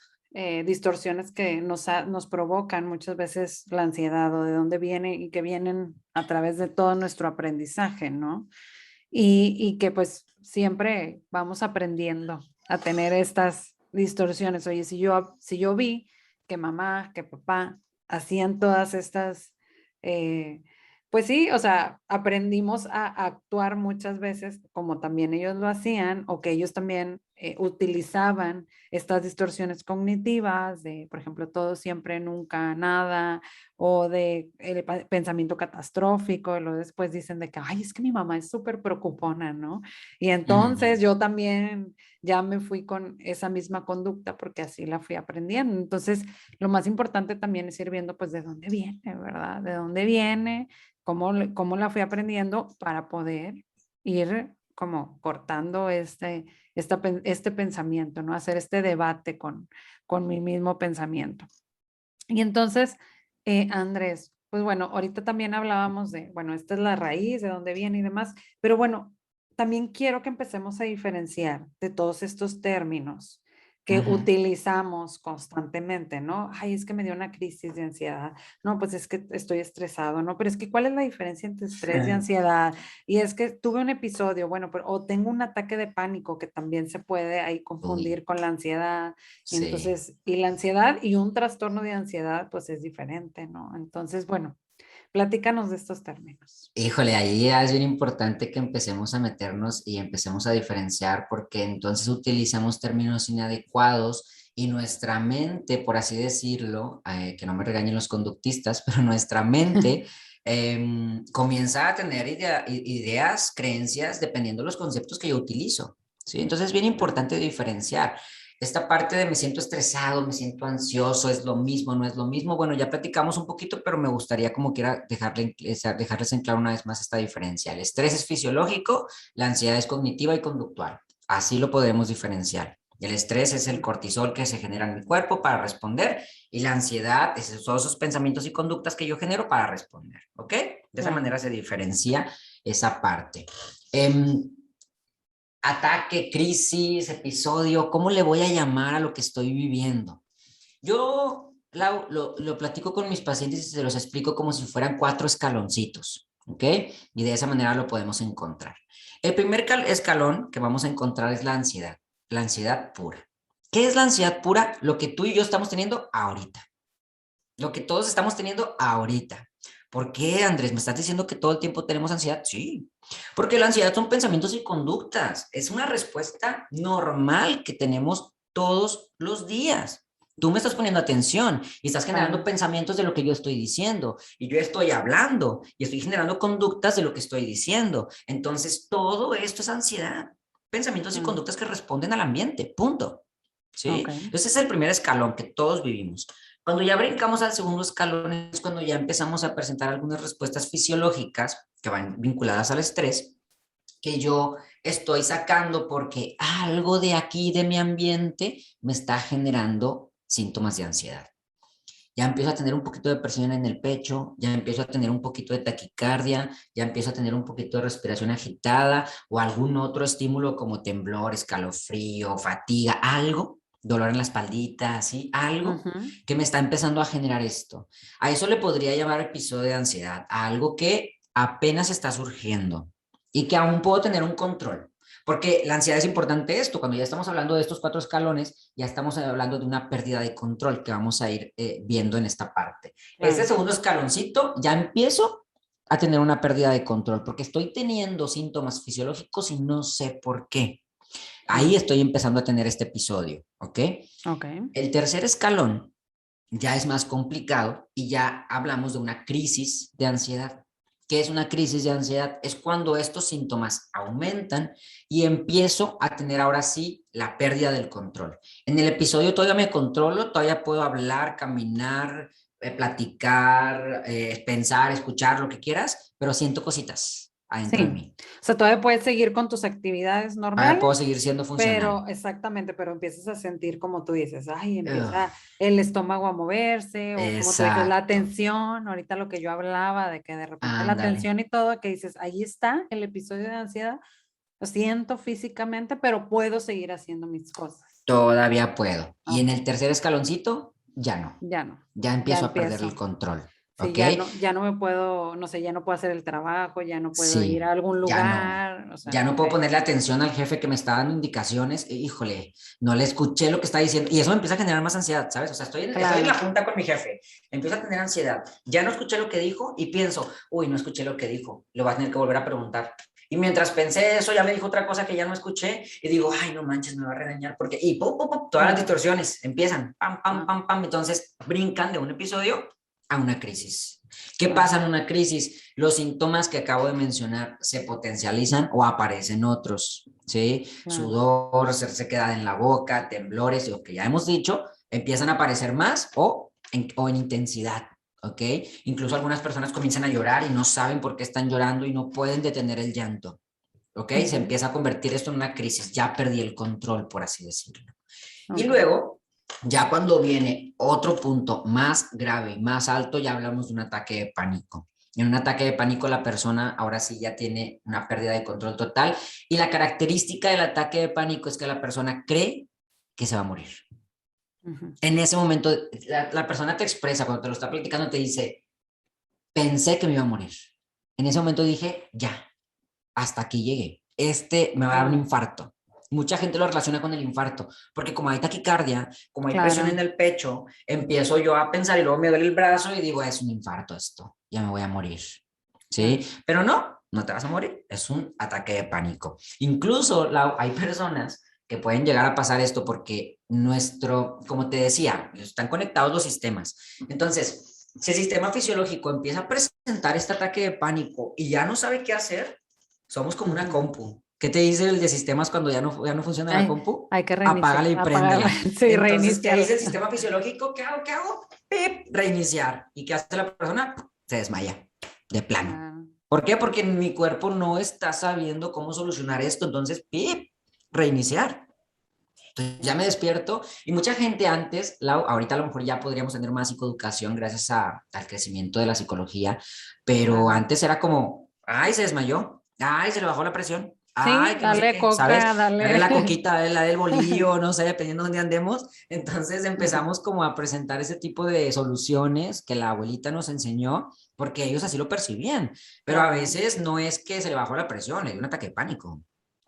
distorsiones que nos provocan muchas veces la ansiedad o de dónde viene y que vienen a través de todo nuestro aprendizaje, ¿no? Y que pues siempre vamos aprendiendo a tener estas distorsiones. Oye, si yo vi que mamá, que papá hacían todas estas, eh, Pues sí, o sea, aprendimos a actuar muchas veces como también ellos lo hacían o que ellos también utilizaban estas distorsiones cognitivas de, por ejemplo, todo siempre, nunca, nada, o de el pensamiento catastrófico, y luego después dicen de que, ay, es que mi mamá es súper preocupona, ¿no? Y entonces Ujú. yo también ya me fui con esa misma conducta porque así la fui aprendiendo. Entonces, lo más importante también es ir viendo, pues, de dónde viene, ¿verdad? De dónde viene, cómo la fui aprendiendo para poder ir como cortando este pensamiento, ¿no? Hacer este debate con mi mismo pensamiento. Y entonces, Andrés, pues bueno, ahorita también hablábamos de, bueno, esta es la raíz, de dónde viene y demás, pero bueno, también quiero que empecemos a diferenciar de todos estos términos que Ujú. utilizamos constantemente, ¿no? Ay, es que me dio una crisis de ansiedad. No, pues es que estoy estresado, ¿no? Pero es que ¿cuál es la diferencia entre estrés y ansiedad? Y es que tuve un episodio, bueno, pero, o tengo un ataque de pánico que también se puede ahí Uy, confundir con la ansiedad. sí. Entonces, y la ansiedad y un trastorno de ansiedad, pues es diferente, ¿no? Entonces, bueno, platícanos de estos términos. Híjole, ahí ya es bien importante que empecemos a meternos y empecemos a diferenciar porque entonces utilizamos términos inadecuados y nuestra mente, por así decirlo, que no me regañen los conductistas, pero nuestra mente comienza a tener ideas, creencias, dependiendo de los conceptos que yo utilizo, ¿sí? Entonces es bien importante diferenciar. Esta parte de me siento estresado, me siento ansioso, es lo mismo, no es lo mismo. Bueno, ya platicamos un poquito, pero me gustaría como quiera dejarles en claro una vez más esta diferencia. El estrés es fisiológico, la ansiedad es cognitiva y conductual. Así lo podemos diferenciar. El estrés es el cortisol que se genera en el cuerpo para responder y la ansiedad es todos esos pensamientos y conductas que yo genero para responder, ¿ok? De esa Claro. manera se diferencia esa parte. Em, Ataque, crisis, episodio, ¿cómo le voy a llamar a lo que estoy viviendo? Yo lo platico con mis pacientes y se los explico como si fueran cuatro escaloncitos, ¿ok? Y de esa manera lo podemos encontrar. El primer escalón que vamos a encontrar es la ansiedad pura. ¿Qué es la ansiedad pura? Lo que tú y yo estamos teniendo ahorita, lo que todos estamos teniendo ahorita. ¿Por qué, Andrés? ¿Me estás diciendo que todo el tiempo tenemos ansiedad? Sí, porque la ansiedad son pensamientos y conductas. Es una respuesta normal que tenemos todos los días. Tú me estás poniendo atención y estás generando Claro. pensamientos de lo que yo estoy diciendo y yo estoy hablando y estoy generando conductas de lo que estoy diciendo. Entonces, todo esto es ansiedad, pensamientos y Mm, conductas que responden al ambiente, punto. ¿Sí? ok. Entonces, ese es el primer escalón que todos vivimos. Cuando ya brincamos al segundo escalón es cuando ya empezamos a presentar algunas respuestas fisiológicas que van vinculadas al estrés, que yo estoy sacando porque algo de aquí, de mi ambiente, me está generando síntomas de ansiedad. Ya empiezo a tener un poquito de presión en el pecho, ya empiezo a tener un poquito de taquicardia, ya empiezo a tener un poquito de respiración agitada o algún otro estímulo como temblor, escalofrío, fatiga, algo, dolor en la espaldita, ¿sí? Algo Ujú. que me está empezando a generar esto. A eso le podría llamar episodio de ansiedad, a algo que apenas está surgiendo y que aún puedo tener un control. Porque la ansiedad es importante esto, cuando ya estamos hablando de estos cuatro escalones, ya estamos hablando de una pérdida de control que vamos a ir viendo en esta parte. Este Claro. segundo escaloncito, ya empiezo a tener una pérdida de control porque estoy teniendo síntomas fisiológicos y no sé por qué. Ahí Mm, estoy empezando a tener este episodio, ¿ok? ok. El tercer escalón ya es más complicado y ya hablamos de una crisis de ansiedad. ¿Qué es una crisis de ansiedad? Es cuando estos síntomas aumentan y empiezo a tener ahora sí la pérdida del control. En el episodio todavía me controlo, todavía puedo hablar, caminar, platicar, pensar, escuchar, lo que quieras, pero siento cositas adentro de Sí. mí. O sea, todavía puedes seguir con tus actividades Ahora puedo normales, seguir siendo funcional. pero exactamente, pero empiezas a sentir como tú dices, ay, Ugh, empieza el estómago a moverse, o como tú dices, la exacto. tensión, ahorita lo que yo hablaba, de que de repente la Ándale. tensión y todo, que dices, ahí está el episodio de ansiedad, lo siento físicamente, pero puedo seguir haciendo mis cosas. Todavía puedo. Y en Ok, el tercer escaloncito, ya no. ya no, Ya ya empiezo a perder el empiezo. control. Sí, ¿ok? ya no me puedo, no sé, ya no puedo hacer el trabajo, ya no puedo ir Sí, a algún ya no. lugar, o sea, Ya no ok. puedo ponerle atención al jefe que me está dando indicaciones. Híjole, no le escuché lo que está diciendo. Y eso me empieza a generar más ansiedad, ¿sabes? O sea, estoy en la Claro. junta con mi jefe. Empiezo a tener ansiedad. Ya no escuché lo que dijo y pienso, uy, no escuché lo que dijo. Le voy a tener que volver a preguntar. Y mientras pensé eso, ya me dijo otra cosa que ya no escuché. Y digo, ay, no manches, me va a regañar. Porque, y pum, pum, pum, todas las Ah, distorsiones empiezan. Pam, pam, ah, pam, pam. Entonces brincan de un episodio a una crisis. ¿Qué pasa claro, en una crisis? Los síntomas que acabo de mencionar se potencializan o aparecen otros, ¿sí? claro. Sudor, se queda en la boca, temblores, lo que ya hemos dicho, empiezan a aparecer más o en intensidad, ¿ok? Incluso algunas personas comienzan a llorar y no saben por qué están llorando y no pueden detener el llanto, ¿ok? Se Ujú, empieza a convertir esto en una crisis, ya perdí el control, por así decirlo. Y ok. luego, ya cuando viene otro punto más grave y más alto, ya hablamos de un ataque de pánico. En un ataque de pánico la persona ahora sí ya tiene una pérdida de control total y la característica del ataque de pánico es que la persona cree que se va a morir. Ujú, En ese momento, la persona te expresa, cuando te lo está platicando, te dice, pensé que me iba a morir. En ese momento dije, ya, hasta aquí llegué. Este me va a dar un claro, infarto. Mucha gente lo relaciona con el infarto, porque como hay taquicardia, como hay presión en claro. el pecho, empiezo yo a pensar y luego me duele el brazo y digo, es un infarto esto, ya me voy a morir. ¿Sí? Claro. Pero no, no te vas a morir, es un ataque de pánico. Incluso hay personas que pueden llegar a pasar esto porque como te decía, están conectados los sistemas. Entonces, si el sistema fisiológico empieza a presentar este ataque de pánico y ya no sabe qué hacer, somos como una Ujú. compu. ¿Qué te dice el de sistemas cuando ya no funciona la compu? Hay que Apágala reiniciar, y apagarla, préndela. sí, Entonces, ¿qué dice reiniciar. el sistema fisiológico? ¿Qué hago? ¿Qué hago? ¡Pip! Reiniciar. ¿Y qué hace la persona? Se desmaya, de plano. Claro. ¿Por qué? Porque mi cuerpo no está sabiendo cómo solucionar esto. Entonces, ¡pip! Reiniciar. Entonces ya me Claro. despierto y mucha gente antes, ahorita a lo mejor ya podríamos tener más psicoeducación gracias al crecimiento de la psicología, pero Claro. antes era como, ay, se desmayó, ay, se le bajó la presión, ay, Sí, que no sé dale qué, ¿sabes? coca, Dale dale. la coquita, dale la del bolillo, no sé, dependiendo de dónde andemos. Entonces empezamos como a presentar ese tipo de soluciones que la abuelita nos enseñó porque ellos así lo percibían, pero a Claro, veces no es que se le bajó la presión, le dio un ataque de pánico,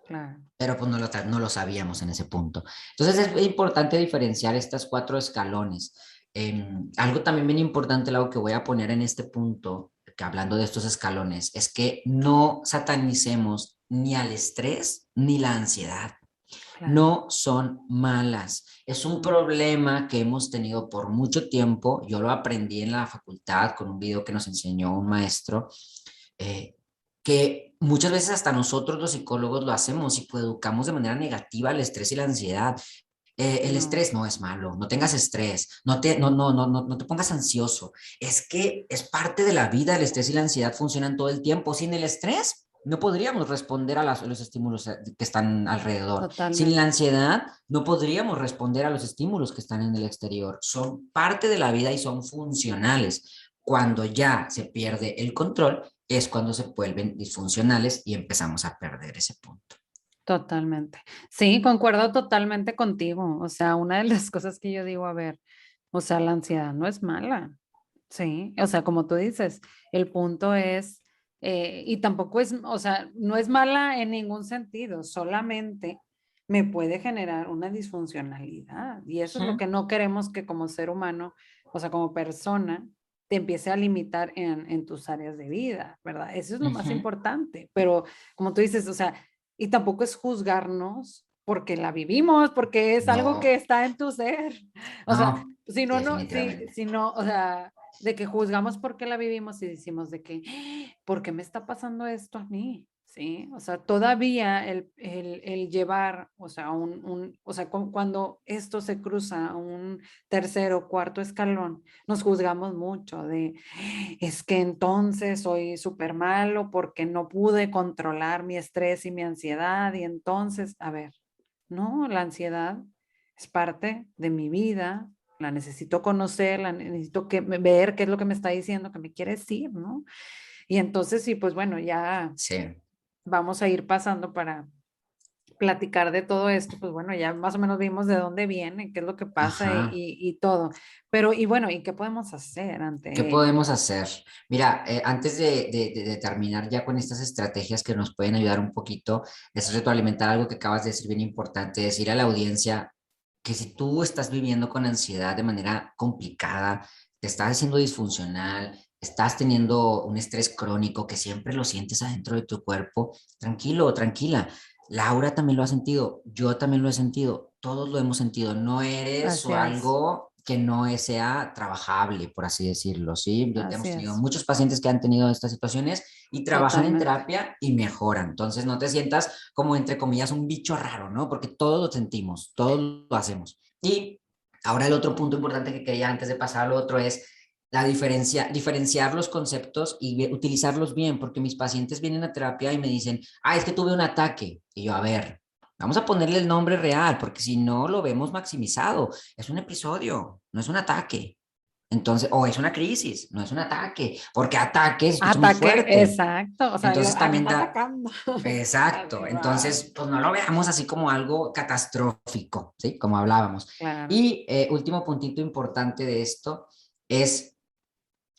claro. pero pues no lo sabíamos en ese punto. Entonces es importante diferenciar estas cuatro escalones. Algo también bien importante, algo que voy a poner en este punto, que hablando de estos escalones, es que no satanicemos ni al estrés ni la ansiedad. Claro. No son malas. Es un Mm, problema que hemos tenido por mucho tiempo. Yo lo aprendí en la facultad con un video que nos enseñó un maestro eh, que muchas veces hasta nosotros los psicólogos lo hacemos y educamos de manera negativa el estrés y la ansiedad. El no, estrés no es malo, no tengas estrés, no te pongas ansioso. Es que es parte de la vida, el estrés y la ansiedad funcionan todo el tiempo. Sin el estrés, no podríamos responder a los estímulos que están alrededor. Sin la totalmente. ansiedad, no podríamos responder a los estímulos que están en el exterior. Son parte de la vida y son funcionales. Cuando ya se pierde el control, es cuando se vuelven disfuncionales y empezamos a perder ese punto. Totalmente. Sí, concuerdo totalmente contigo. O sea, una de las cosas que yo digo, a ver, o sea, la ansiedad no es mala. Sí, o sea, como tú dices, el punto es, y tampoco es, o sea, no es mala en ningún sentido, solamente me puede generar una disfuncionalidad. Y eso es lo Ujú, que no queremos que como ser humano, o sea, como persona, te empiece a limitar en tus áreas de vida, ¿verdad? Eso es lo más ujú. importante. Pero como tú dices, o sea, y tampoco es juzgarnos porque la vivimos, porque es algo que No, está en tu ser. O sea, no, si no, no, definitivamente. si no, o sea, de que juzgamos porque la vivimos y decimos de que, ¿por qué me está pasando esto a mí? Sí, o sea, todavía el llevar, o sea, o sea, cuando esto se cruza a un tercer o cuarto escalón, nos juzgamos mucho de, es que entonces soy súper malo porque no pude controlar mi estrés y mi ansiedad y entonces, a ver, no, la ansiedad es parte de mi vida, la necesito conocer, la necesito ver qué es lo que me está diciendo, que me quiere decir, ¿no? Y entonces sí, pues bueno, ya Sí. vamos a ir pasando platicar de todo esto, pues bueno, ya más o menos vimos de dónde viene, qué es lo que pasa Ajá. y todo. Pero, y bueno, ¿y qué podemos hacer ¿Qué ante ello? podemos hacer? Mira, antes de terminar ya con estas estrategias que nos pueden ayudar un poquito, es retroalimentar algo que acabas de decir bien importante, decir a la audiencia que si tú estás viviendo con ansiedad de manera complicada, te estás haciendo disfuncional, estás teniendo un estrés crónico que siempre lo sientes adentro de tu cuerpo, tranquilo, tranquila. Laura también lo ha sentido, yo también lo he sentido, todos lo hemos sentido, no eres Así o es, algo que no sea trabajable, por así decirlo, ¿sí? así Hemos tenido es, muchos pacientes que han tenido estas situaciones y trabajan en totalmente. terapia y mejoran. Entonces, no te sientas como, entre comillas, un bicho raro, ¿no? Porque todos lo sentimos, todos lo hacemos. Y ahora el otro punto importante que quería antes de pasar al otro es la diferenciar los conceptos y utilizarlos bien, porque mis pacientes vienen a terapia y me dicen, es que tuve un ataque. Y yo, a ver, vamos a ponerle el nombre real, porque si no lo vemos maximizado. Es un episodio, no es un ataque. Entonces, o es una crisis, no es un ataque, porque ataque se escucha muy Ataque, fuerte. exacto, o sea, Entonces me también está da, atacando. Así, exacto. wow, Entonces, pues no lo veamos así como algo catastrófico, ¿sí? Como hablábamos. claro, Y último puntito importante de esto es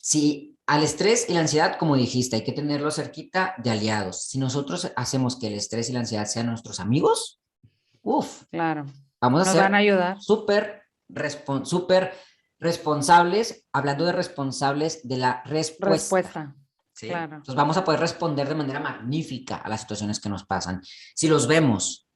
si al estrés y la ansiedad, como dijiste, hay que tenerlo cerquita de aliados. Si nosotros hacemos que el estrés y la ansiedad sean nuestros amigos, uff, claro. vamos a Nos van a ser ayudar. súper responsables, hablando de responsables de la respuesta. Respuesta, ¿Sí? claro, Entonces vamos a poder responder de manera magnífica a las situaciones que nos pasan. Si los vemos,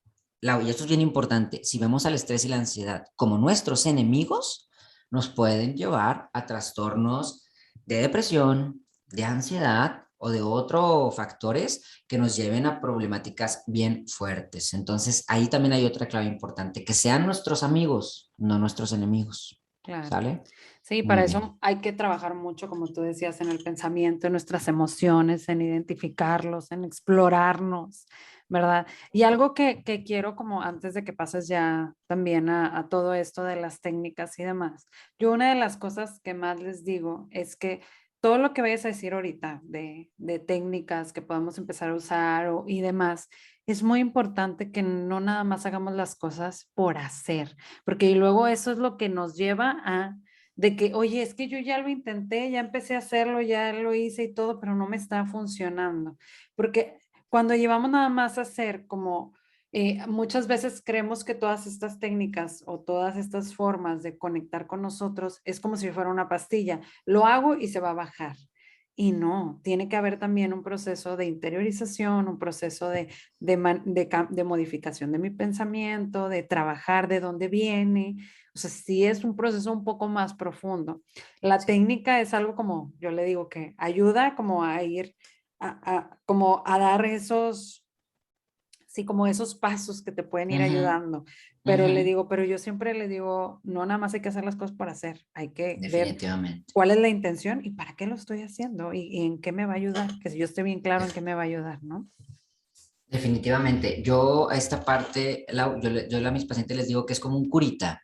y esto es bien importante, si vemos al estrés y la ansiedad como nuestros enemigos, nos pueden llevar a trastornos de depresión, de ansiedad o de otros factores que nos lleven a problemáticas bien fuertes. Entonces ahí también hay otra clave importante, que sean nuestros amigos, no nuestros enemigos. claro. ¿Sale? Sí, Muy para bien. eso hay que trabajar mucho, como tú decías, en el pensamiento, en nuestras emociones, en identificarlos, en explorarnos, ¿verdad? Y algo que quiero, como antes de que pases ya también a todo esto de las técnicas y demás, yo una de las cosas que más les digo es que todo lo que vayas a decir ahorita de técnicas que podamos empezar a usar y demás, es muy importante que no nada más hagamos las cosas por hacer, porque luego eso es lo que nos lleva a de que, oye, es que yo ya lo intenté, ya empecé a hacerlo, ya lo hice y todo, pero no me está funcionando. Porque cuando llevamos nada más a hacer como, muchas veces creemos que todas estas técnicas o todas estas formas de conectar con nosotros es como si fuera una pastilla. Lo hago y se va a bajar. Y no, tiene que haber también un proceso de interiorización, un proceso de modificación de mi pensamiento, de trabajar de dónde viene, o sea, sí es un proceso un poco más profundo. La Sí. técnica es algo como, yo le digo que ayuda como a ir, como a dar esos, sí, como esos pasos que te pueden ir Ujú, ayudando. Pero ujú. le digo, pero yo siempre le digo, no nada más hay que hacer las cosas por hacer, hay que ver Definitivamente. cuál es la intención y para qué lo estoy haciendo y en qué me va a ayudar, que si yo esté bien claro en qué me va a ayudar, ¿no? Definitivamente. Yo a esta parte, yo a mis pacientes les digo que es como un curita.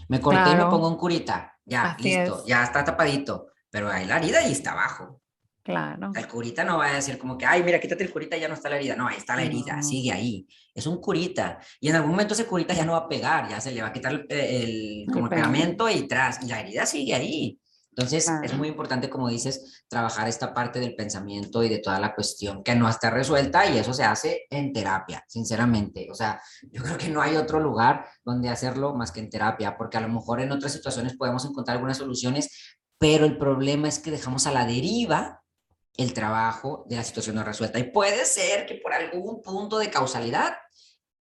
Me corté y me pongo Claro, un curita. Ya, así listo, es, ya está tapadito. Pero hay la herida y está abajo. claro. El curita no va a decir como que, ay, mira, quítate el curita y ya no está la herida. No, ahí está la herida, No, sigue ahí. Es un curita. Y en algún momento ese curita ya no va a pegar, ya se le va a quitar el como el pegamento, pegamento y tras, y la herida sigue ahí. Entonces, es claro. muy importante, como dices, trabajar esta parte del pensamiento y de toda la cuestión que no está resuelta y eso se hace en terapia, sinceramente. O sea, yo creo que no hay otro lugar donde hacerlo más que en terapia, porque a lo mejor en otras situaciones podemos encontrar algunas soluciones, pero el problema es que dejamos a la deriva el trabajo de la situación no resuelta. Y puede ser que por algún punto de causalidad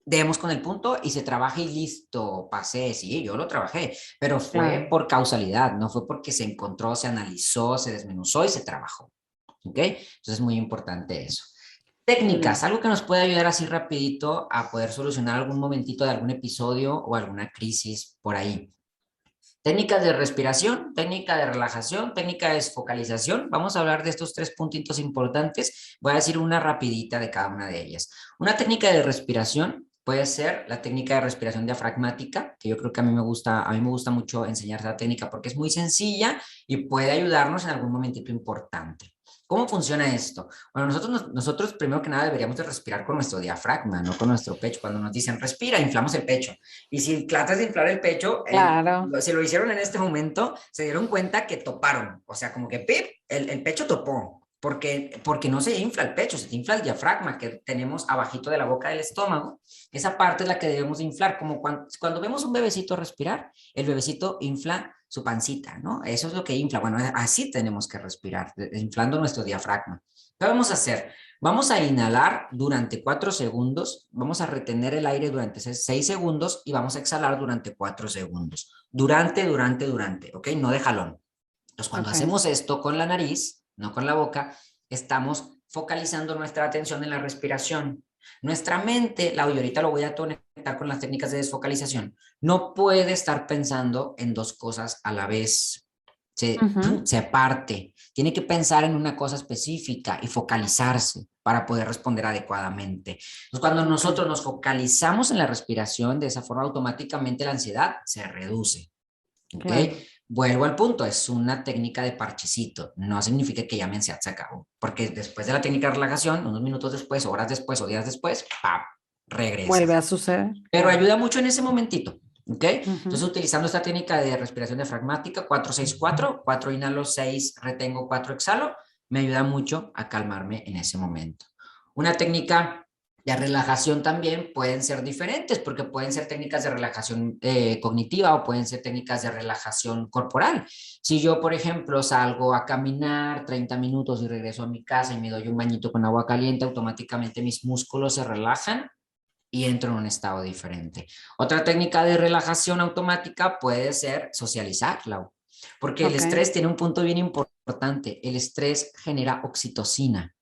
demos con el punto y se trabaje y listo, pasé, sí, yo lo trabajé, pero fue Claro. por causalidad, no fue porque se encontró, se analizó, se desmenuzó y se trabajó. ¿Ok? Entonces es muy importante eso. Muy Técnicas, bien. algo que nos puede ayudar así rapidito a poder solucionar algún momentito de algún episodio o alguna crisis por ahí. Técnicas de respiración, técnica de relajación, técnica de desfocalización. Vamos a hablar de estos tres puntitos importantes. Voy a decir una rapidita de cada una de ellas. Una técnica de respiración puede ser la técnica de respiración diafragmática, que yo creo que a mí me gusta mucho enseñar esa técnica porque es muy sencilla y puede ayudarnos en algún momentito importante. ¿Cómo funciona esto? Bueno, nosotros primero que nada deberíamos de respirar con nuestro diafragma, no con nuestro pecho. Cuando nos dicen respira, inflamos el pecho. Y si tratas de inflar el pecho, Claro. si lo hicieron en este momento, se dieron cuenta que toparon. O sea, como que ¡pip! El pecho topó. Porque no se infla el pecho, se infla el diafragma que tenemos abajito de la boca del estómago. Esa parte es la que debemos de inflar. Como cuando vemos un bebecito respirar, el bebecito infla su pancita, ¿no? Eso es lo que infla. Bueno, así tenemos que respirar, inflando nuestro diafragma. ¿Qué vamos a hacer? Vamos a inhalar durante 4 segundos, vamos a retener el aire durante 6 segundos y vamos a exhalar durante 4 segundos. Durante, ¿ok? No de jalón. Entonces, cuando hacemos esto con la nariz, no con la boca, estamos focalizando nuestra atención en la respiración. Nuestra mente, y ahorita lo voy a conectar con las técnicas de desfocalización, no puede estar pensando en 2 cosas a la vez. Se parte. Tiene que pensar en una cosa específica y focalizarse para poder responder adecuadamente. Entonces, cuando nosotros nos focalizamos en la respiración, de esa forma automáticamente la ansiedad se reduce. ¿Ok? Claro. Vuelvo al punto, es una técnica de parchecito, no significa que ya mi ansiedad se acabó, porque después de la técnica de relajación, unos minutos después, horas después o días después, ¡pam!, regresa. Vuelve a suceder. Pero ayuda mucho en ese momentito, ¿ok? Entonces, utilizando esta técnica de respiración diafragmática, 4-6-4, 4 inhalo, 6 retengo, 4 exhalo, me ayuda mucho a calmarme en ese momento. Una técnica de relajación también pueden ser diferentes, porque pueden ser técnicas de relajación cognitiva o pueden ser técnicas de relajación corporal. Si yo, por ejemplo, salgo a caminar 30 minutos y regreso a mi casa y me doy un bañito con agua caliente, automáticamente mis músculos se relajan y entro en un estado diferente. Otra técnica de relajación automática puede ser socializarla, porque el estrés tiene un punto bien importante. El estrés genera oxitocina.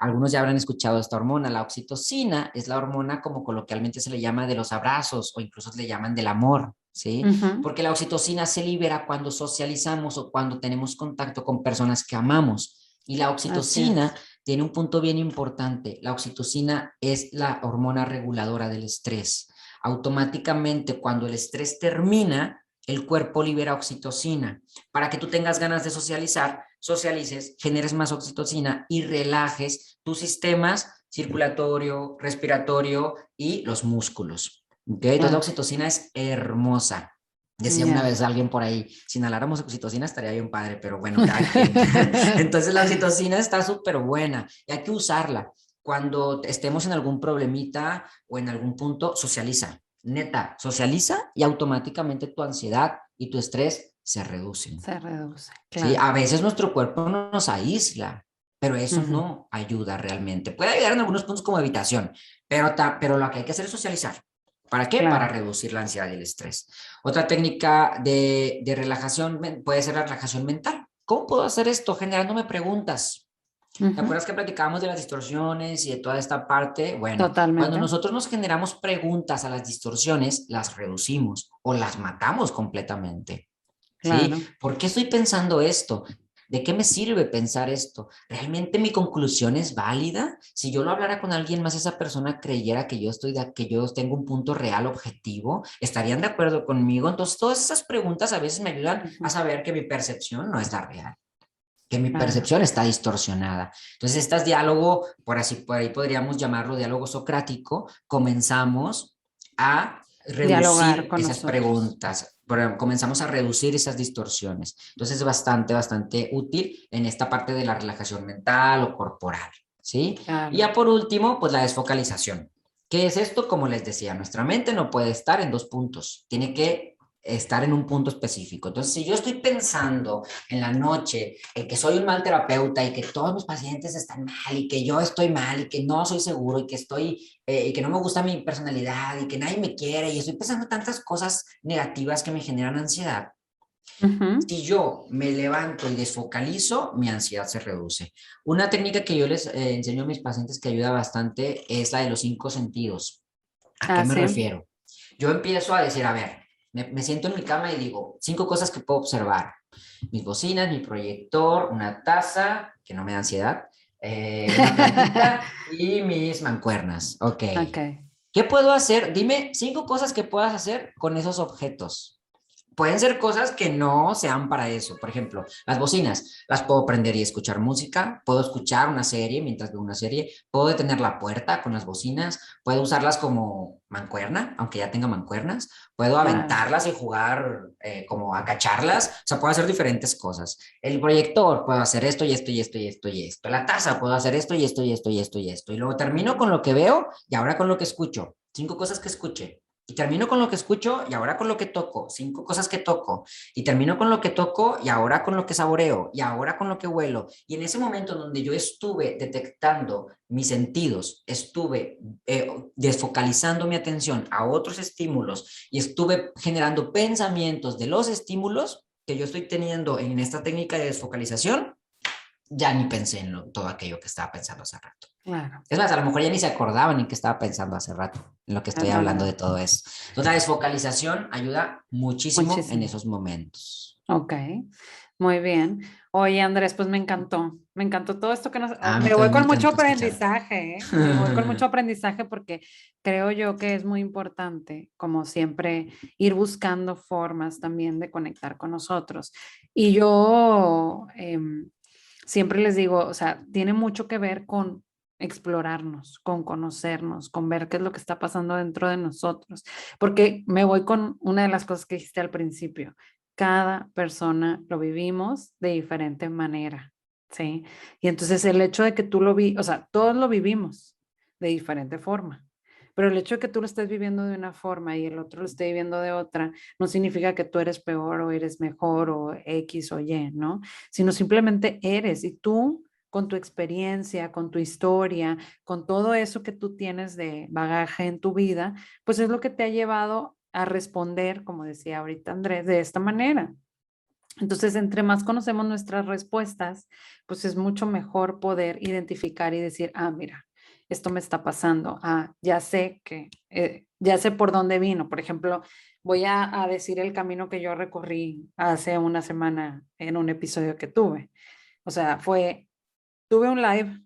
Algunos ya habrán escuchado esta hormona. La oxitocina es la hormona, como coloquialmente se le llama, de los abrazos o incluso le llaman del amor, ¿sí? Porque la oxitocina se libera cuando socializamos o cuando tenemos contacto con personas que amamos. Y la oxitocina tiene un punto bien importante. La oxitocina es la hormona reguladora del estrés. Automáticamente, cuando el estrés termina, el cuerpo libera oxitocina para que tú tengas ganas de socializar, socialices, generes más oxitocina y relajes tus sistemas circulatorio, respiratorio y los músculos. ¿Okay? Entonces la oxitocina es hermosa. Decía una vez alguien por ahí, si inhaláramos oxitocina estaría bien padre, pero bueno, entonces la oxitocina está súper buena y hay que usarla. Cuando estemos en algún problemita o en algún punto, socializa. Neta, socializa y automáticamente tu ansiedad y tu estrés se reducen. Se reduce, claro. Sí, a veces nuestro cuerpo nos aísla, pero eso no ayuda realmente. Puede ayudar en algunos puntos como evitación, pero lo que hay que hacer es socializar. ¿Para qué? Claro. Para reducir la ansiedad y el estrés. Otra técnica de relajación puede ser la relajación mental. ¿Cómo puedo hacer esto? Generándome preguntas. ¿Te acuerdas que platicábamos de las distorsiones y de toda esta parte? Bueno, cuando nosotros nos generamos preguntas a las distorsiones, las reducimos o las matamos completamente. Claro. ¿Sí? ¿Por qué estoy pensando esto? ¿De qué me sirve pensar esto? ¿Realmente mi conclusión es válida? Si yo lo hablara con alguien más, esa persona creyera que yo tengo un punto real objetivo, ¿estarían de acuerdo conmigo? Entonces, todas esas preguntas a veces me ayudan a saber que mi percepción no es la real, que mi percepción está distorsionada. Entonces, este diálogo, por ahí podríamos llamarlo diálogo socrático, comenzamos a reducir esas preguntas, comenzamos a reducir esas distorsiones. Entonces, es bastante útil en esta parte de la relajación mental o corporal, ¿sí? Claro. Y ya por último, pues la desfocalización. ¿Qué es esto? Como les decía, nuestra mente no puede estar en 2 puntos, tiene que estar en un punto específico. Entonces, si yo estoy pensando en la noche en que soy un mal terapeuta y que todos mis pacientes están mal y que yo estoy mal y que no soy seguro y que no me gusta mi personalidad y que nadie me quiere y estoy pensando tantas cosas negativas que me generan ansiedad, si yo me levanto y desfocalizo, mi ansiedad se reduce. Una técnica que yo les enseño a mis pacientes que ayuda bastante es la de los 5 sentidos. ¿A qué me refiero? Yo empiezo a decir, a ver, me siento en mi cama y digo 5 cosas que puedo observar. Mis bocinas, mi proyector, una taza, que no me da ansiedad, una plantita y mis mancuernas. Ok. ¿Qué puedo hacer? Dime 5 cosas que puedas hacer con esos objetos. pueden ser cosas que no sean para eso. Por ejemplo, las bocinas, las puedo prender y escuchar música, puedo escuchar una serie mientras veo una serie, puedo detener la puerta con las bocinas, puedo usarlas como mancuerna, aunque ya tenga mancuernas, puedo Claro, aventarlas y jugar como a cacharlas, o sea, puedo hacer diferentes cosas. El proyector, puedo hacer esto y esto y esto y esto y esto. La taza, puedo hacer esto y esto y esto y esto y esto. Y luego termino con lo que veo y ahora con lo que escucho. 5 cosas que escuche. Y termino con lo que escucho y ahora con lo que toco. 5 cosas que toco. Y termino con lo que toco y ahora con lo que saboreo. Y ahora con lo que huelo. Y en ese momento en donde yo estuve detectando mis sentidos, estuve desfocalizando mi atención a otros estímulos y estuve generando pensamientos de los estímulos que yo estoy teniendo en esta técnica de desfocalización, ya ni pensé en todo aquello que estaba pensando hace rato. claro, Es más, a lo mejor ya ni se acordaban en qué estaba pensando hace rato, en lo que es estoy hablando verdad, de todo eso. Entonces, la desfocalización ayuda muchísimo en muchísimo. esos momentos. Ok, muy bien. Oye, Andrés, pues me encantó todo esto que nos... A mí Me voy también me con mucho encantó escucharte. aprendizaje, ¿eh? Me voy con mucho aprendizaje porque creo yo que es muy importante, como siempre, ir buscando formas también de conectar con nosotros. Y yo siempre les digo, o sea, tiene mucho que ver con explorarnos, con conocernos, con ver qué es lo que está pasando dentro de nosotros. Porque me voy con una de las cosas que dijiste al principio. Cada persona lo vivimos de diferente manera, ¿sí? Y entonces el hecho de que tú o sea, todos lo vivimos de diferente forma, pero el hecho de que tú lo estés viviendo de una forma y el otro lo esté viviendo de otra, no significa que tú eres peor o eres mejor o X o Y, ¿no? Sino simplemente eres y tú con tu experiencia, con tu historia, con todo eso que tú tienes de bagaje en tu vida, pues es lo que te ha llevado a responder, como decía ahorita Andrés, de esta manera. Entonces, entre más conocemos nuestras respuestas, pues es mucho mejor poder identificar y decir, ah, mira, esto me está pasando, ah, ya sé ya sé por dónde vino. Por ejemplo, voy a decir el camino que yo recorrí hace una semana en un episodio que tuve. O sea, tuve un live,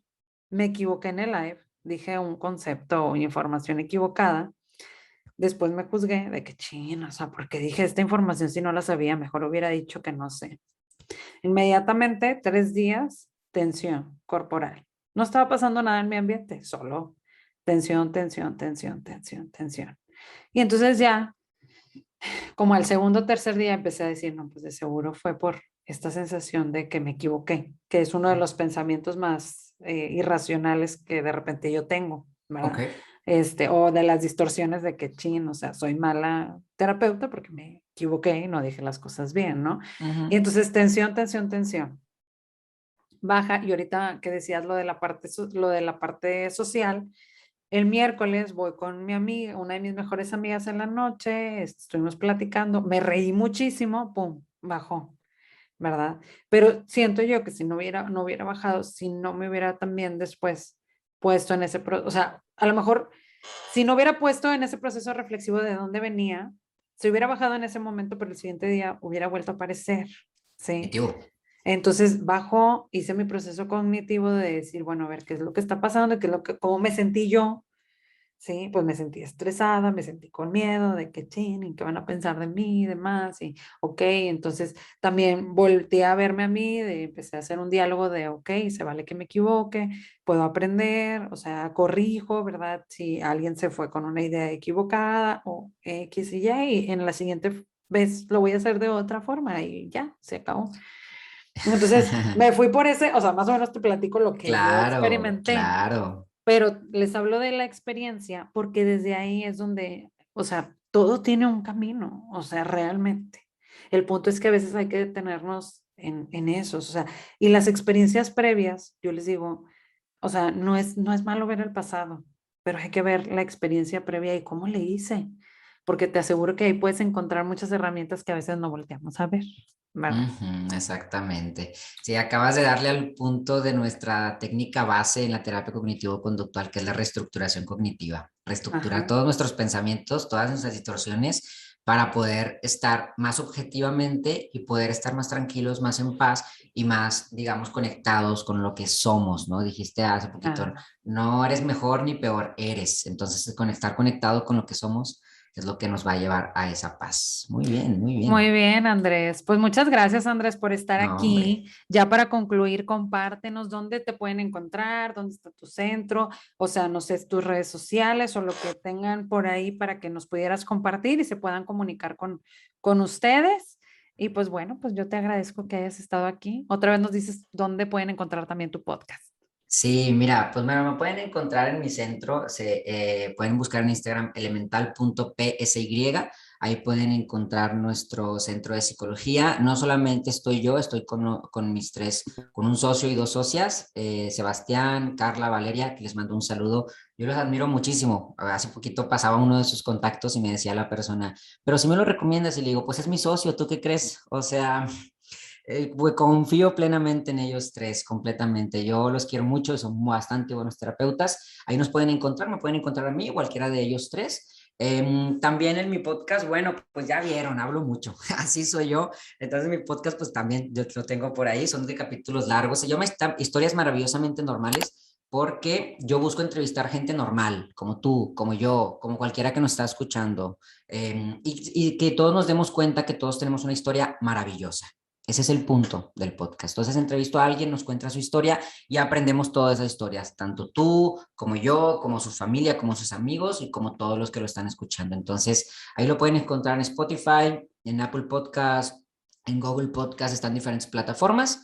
me equivoqué en el live, dije un concepto o información equivocada. Después me juzgué de que chino, o sea, porque dije esta información si no la sabía, mejor hubiera dicho que no sé. Inmediatamente, 3 días, tensión corporal. No estaba pasando nada en mi ambiente, solo tensión, tensión, tensión, tensión, tensión. Y entonces ya, como al segundo o tercer día, empecé a decir, no, pues de seguro fue por esta sensación de que me equivoqué, que es uno de los pensamientos más irracionales que de repente yo tengo, ¿verdad? Ok. O de las distorsiones de que, chin, o sea, soy mala terapeuta porque me equivoqué y no dije las cosas bien, ¿no? Y Ujú. entonces tensión, tensión, tensión baja. Y ahorita que decías lo de lo de la parte social, el miércoles voy con mi amiga, una de mis mejores amigas en la noche, estuvimos platicando, me reí muchísimo, pum, bajó, ¿verdad? Pero siento yo que si no hubiera bajado, si no me hubiera también después puesto en ese proceso, o sea, a lo mejor si no hubiera puesto en ese proceso reflexivo de dónde venía, se hubiera bajado en ese momento, pero el siguiente día hubiera vuelto a aparecer, ¿sí? Definitivo. Entonces bajo, hice mi proceso cognitivo de decir, bueno, a ver qué es lo que está pasando, qué es lo que, cómo me sentí yo, sí, pues me sentí estresada, me sentí con miedo de que, chin, y qué van a pensar de mí y demás, y ok, entonces también volteé a verme a mí, empecé a hacer un diálogo de, ok, se vale que me equivoque, puedo aprender, o sea, corrijo, ¿verdad? Si alguien se fue con una idea equivocada o X y Y, y en la siguiente vez lo voy a hacer de otra forma y ya, se acabó. Entonces me fui por ese, o sea, más o menos te platico lo que yo Claro, experimenté, claro. pero les hablo de la experiencia porque desde ahí es donde, o sea, todo tiene un camino, o sea, realmente. El punto es que a veces hay que detenernos en eso, o sea, y las experiencias previas, yo les digo, o sea, no es malo ver el pasado, pero hay que ver la experiencia previa y cómo le hice, porque te aseguro que ahí puedes encontrar muchas herramientas que a veces no volteamos a ver, ¿verdad? Ujú, exactamente. Sí, acabas de darle al punto de nuestra técnica base en la terapia cognitivo-conductual, que es la reestructuración cognitiva. Reestructurar Ajá, todos nuestros pensamientos, todas nuestras distorsiones, para poder estar más objetivamente y poder estar más tranquilos, más en paz y más, digamos, conectados con lo que somos, ¿no? Dijiste hace poquito, claro. no eres mejor ni peor, eres. Entonces, conectar conectado con lo que somos es lo que nos va a llevar a esa paz. Muy bien, muy Muy bien. bien, Andrés. Pues muchas gracias, Andrés, por estar No, hombre. aquí. Ya para concluir, compártenos dónde te pueden encontrar, dónde está tu centro, o sea, no sé, tus redes sociales o lo que tengan por ahí para que nos pudieras compartir y se puedan comunicar con ustedes. Y pues bueno, pues yo te agradezco que hayas estado aquí. Otra vez nos dices dónde pueden encontrar también tu podcast. Sí, mira, pues me pueden encontrar en mi centro, pueden buscar en Instagram elemental.psy, ahí pueden encontrar nuestro centro de psicología. No solamente estoy yo, estoy con mis tres, con un socio y dos socias, Sebastián, Carla, Valeria, que les mando un saludo. Yo los admiro muchísimo. Hace poquito pasaba uno de sus contactos y me decía la persona, pero si me lo recomiendas y le digo, pues es mi socio, ¿tú qué crees? O sea... Pues confío plenamente en ellos tres, completamente. Yo los quiero mucho, son bastante buenos terapeutas. Ahí nos pueden encontrar, me pueden encontrar a mí, cualquiera de ellos tres. También en mi podcast, bueno, pues ya vieron, hablo mucho, así soy yo. Entonces mi podcast, pues también yo lo tengo por ahí, son de capítulos largos. Se llama Historias Maravillosamente Normales porque yo busco entrevistar gente normal, como tú, como yo, como cualquiera que nos está escuchando, y que todos nos demos cuenta que todos tenemos una historia maravillosa. Ese es el punto del podcast. Entonces entrevisto a alguien, nos cuenta su historia y aprendemos todas esas historias, tanto tú como yo, como su familia, como sus amigos y como todos los que lo están escuchando. Entonces ahí lo pueden encontrar en Spotify, en Apple Podcast, en Google Podcast, están diferentes plataformas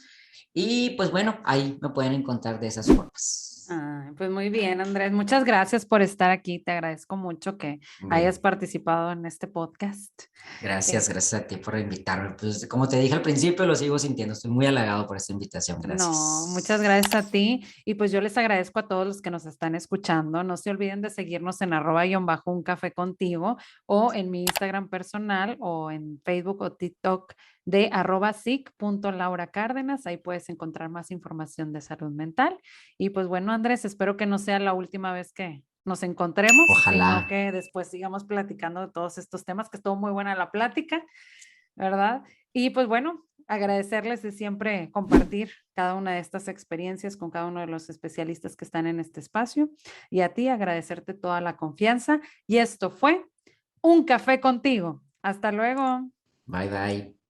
y pues bueno, ahí me pueden encontrar de esas formas. Ah, pues muy bien, Andrés. Muchas gracias por estar aquí. Te agradezco mucho que hayas Hombre, participado en este podcast. gracias, Eh, gracias a ti por invitarme. Pues como te dije al principio, lo sigo sintiendo. Estoy muy halagado por esta invitación. No, muchas Gracias. gracias a ti. Y pues yo les agradezco a todos los que nos están escuchando. No se olviden de seguirnos en @un café contigo o en mi Instagram personal o en Facebook o TikTok de @sic.lauracárdenas. Ahí puedes encontrar más información de salud mental. Y pues bueno, Andrés, espero que no sea la última vez que nos encontremos, sino Ojalá. que después sigamos platicando de todos estos temas, que estuvo muy buena la plática. ¿Verdad? Y pues bueno, agradecerles de siempre compartir cada una de estas experiencias con cada uno de los especialistas que están en este espacio y a ti agradecerte toda la confianza. Y esto fue Un Café Contigo. Hasta luego. Bye bye.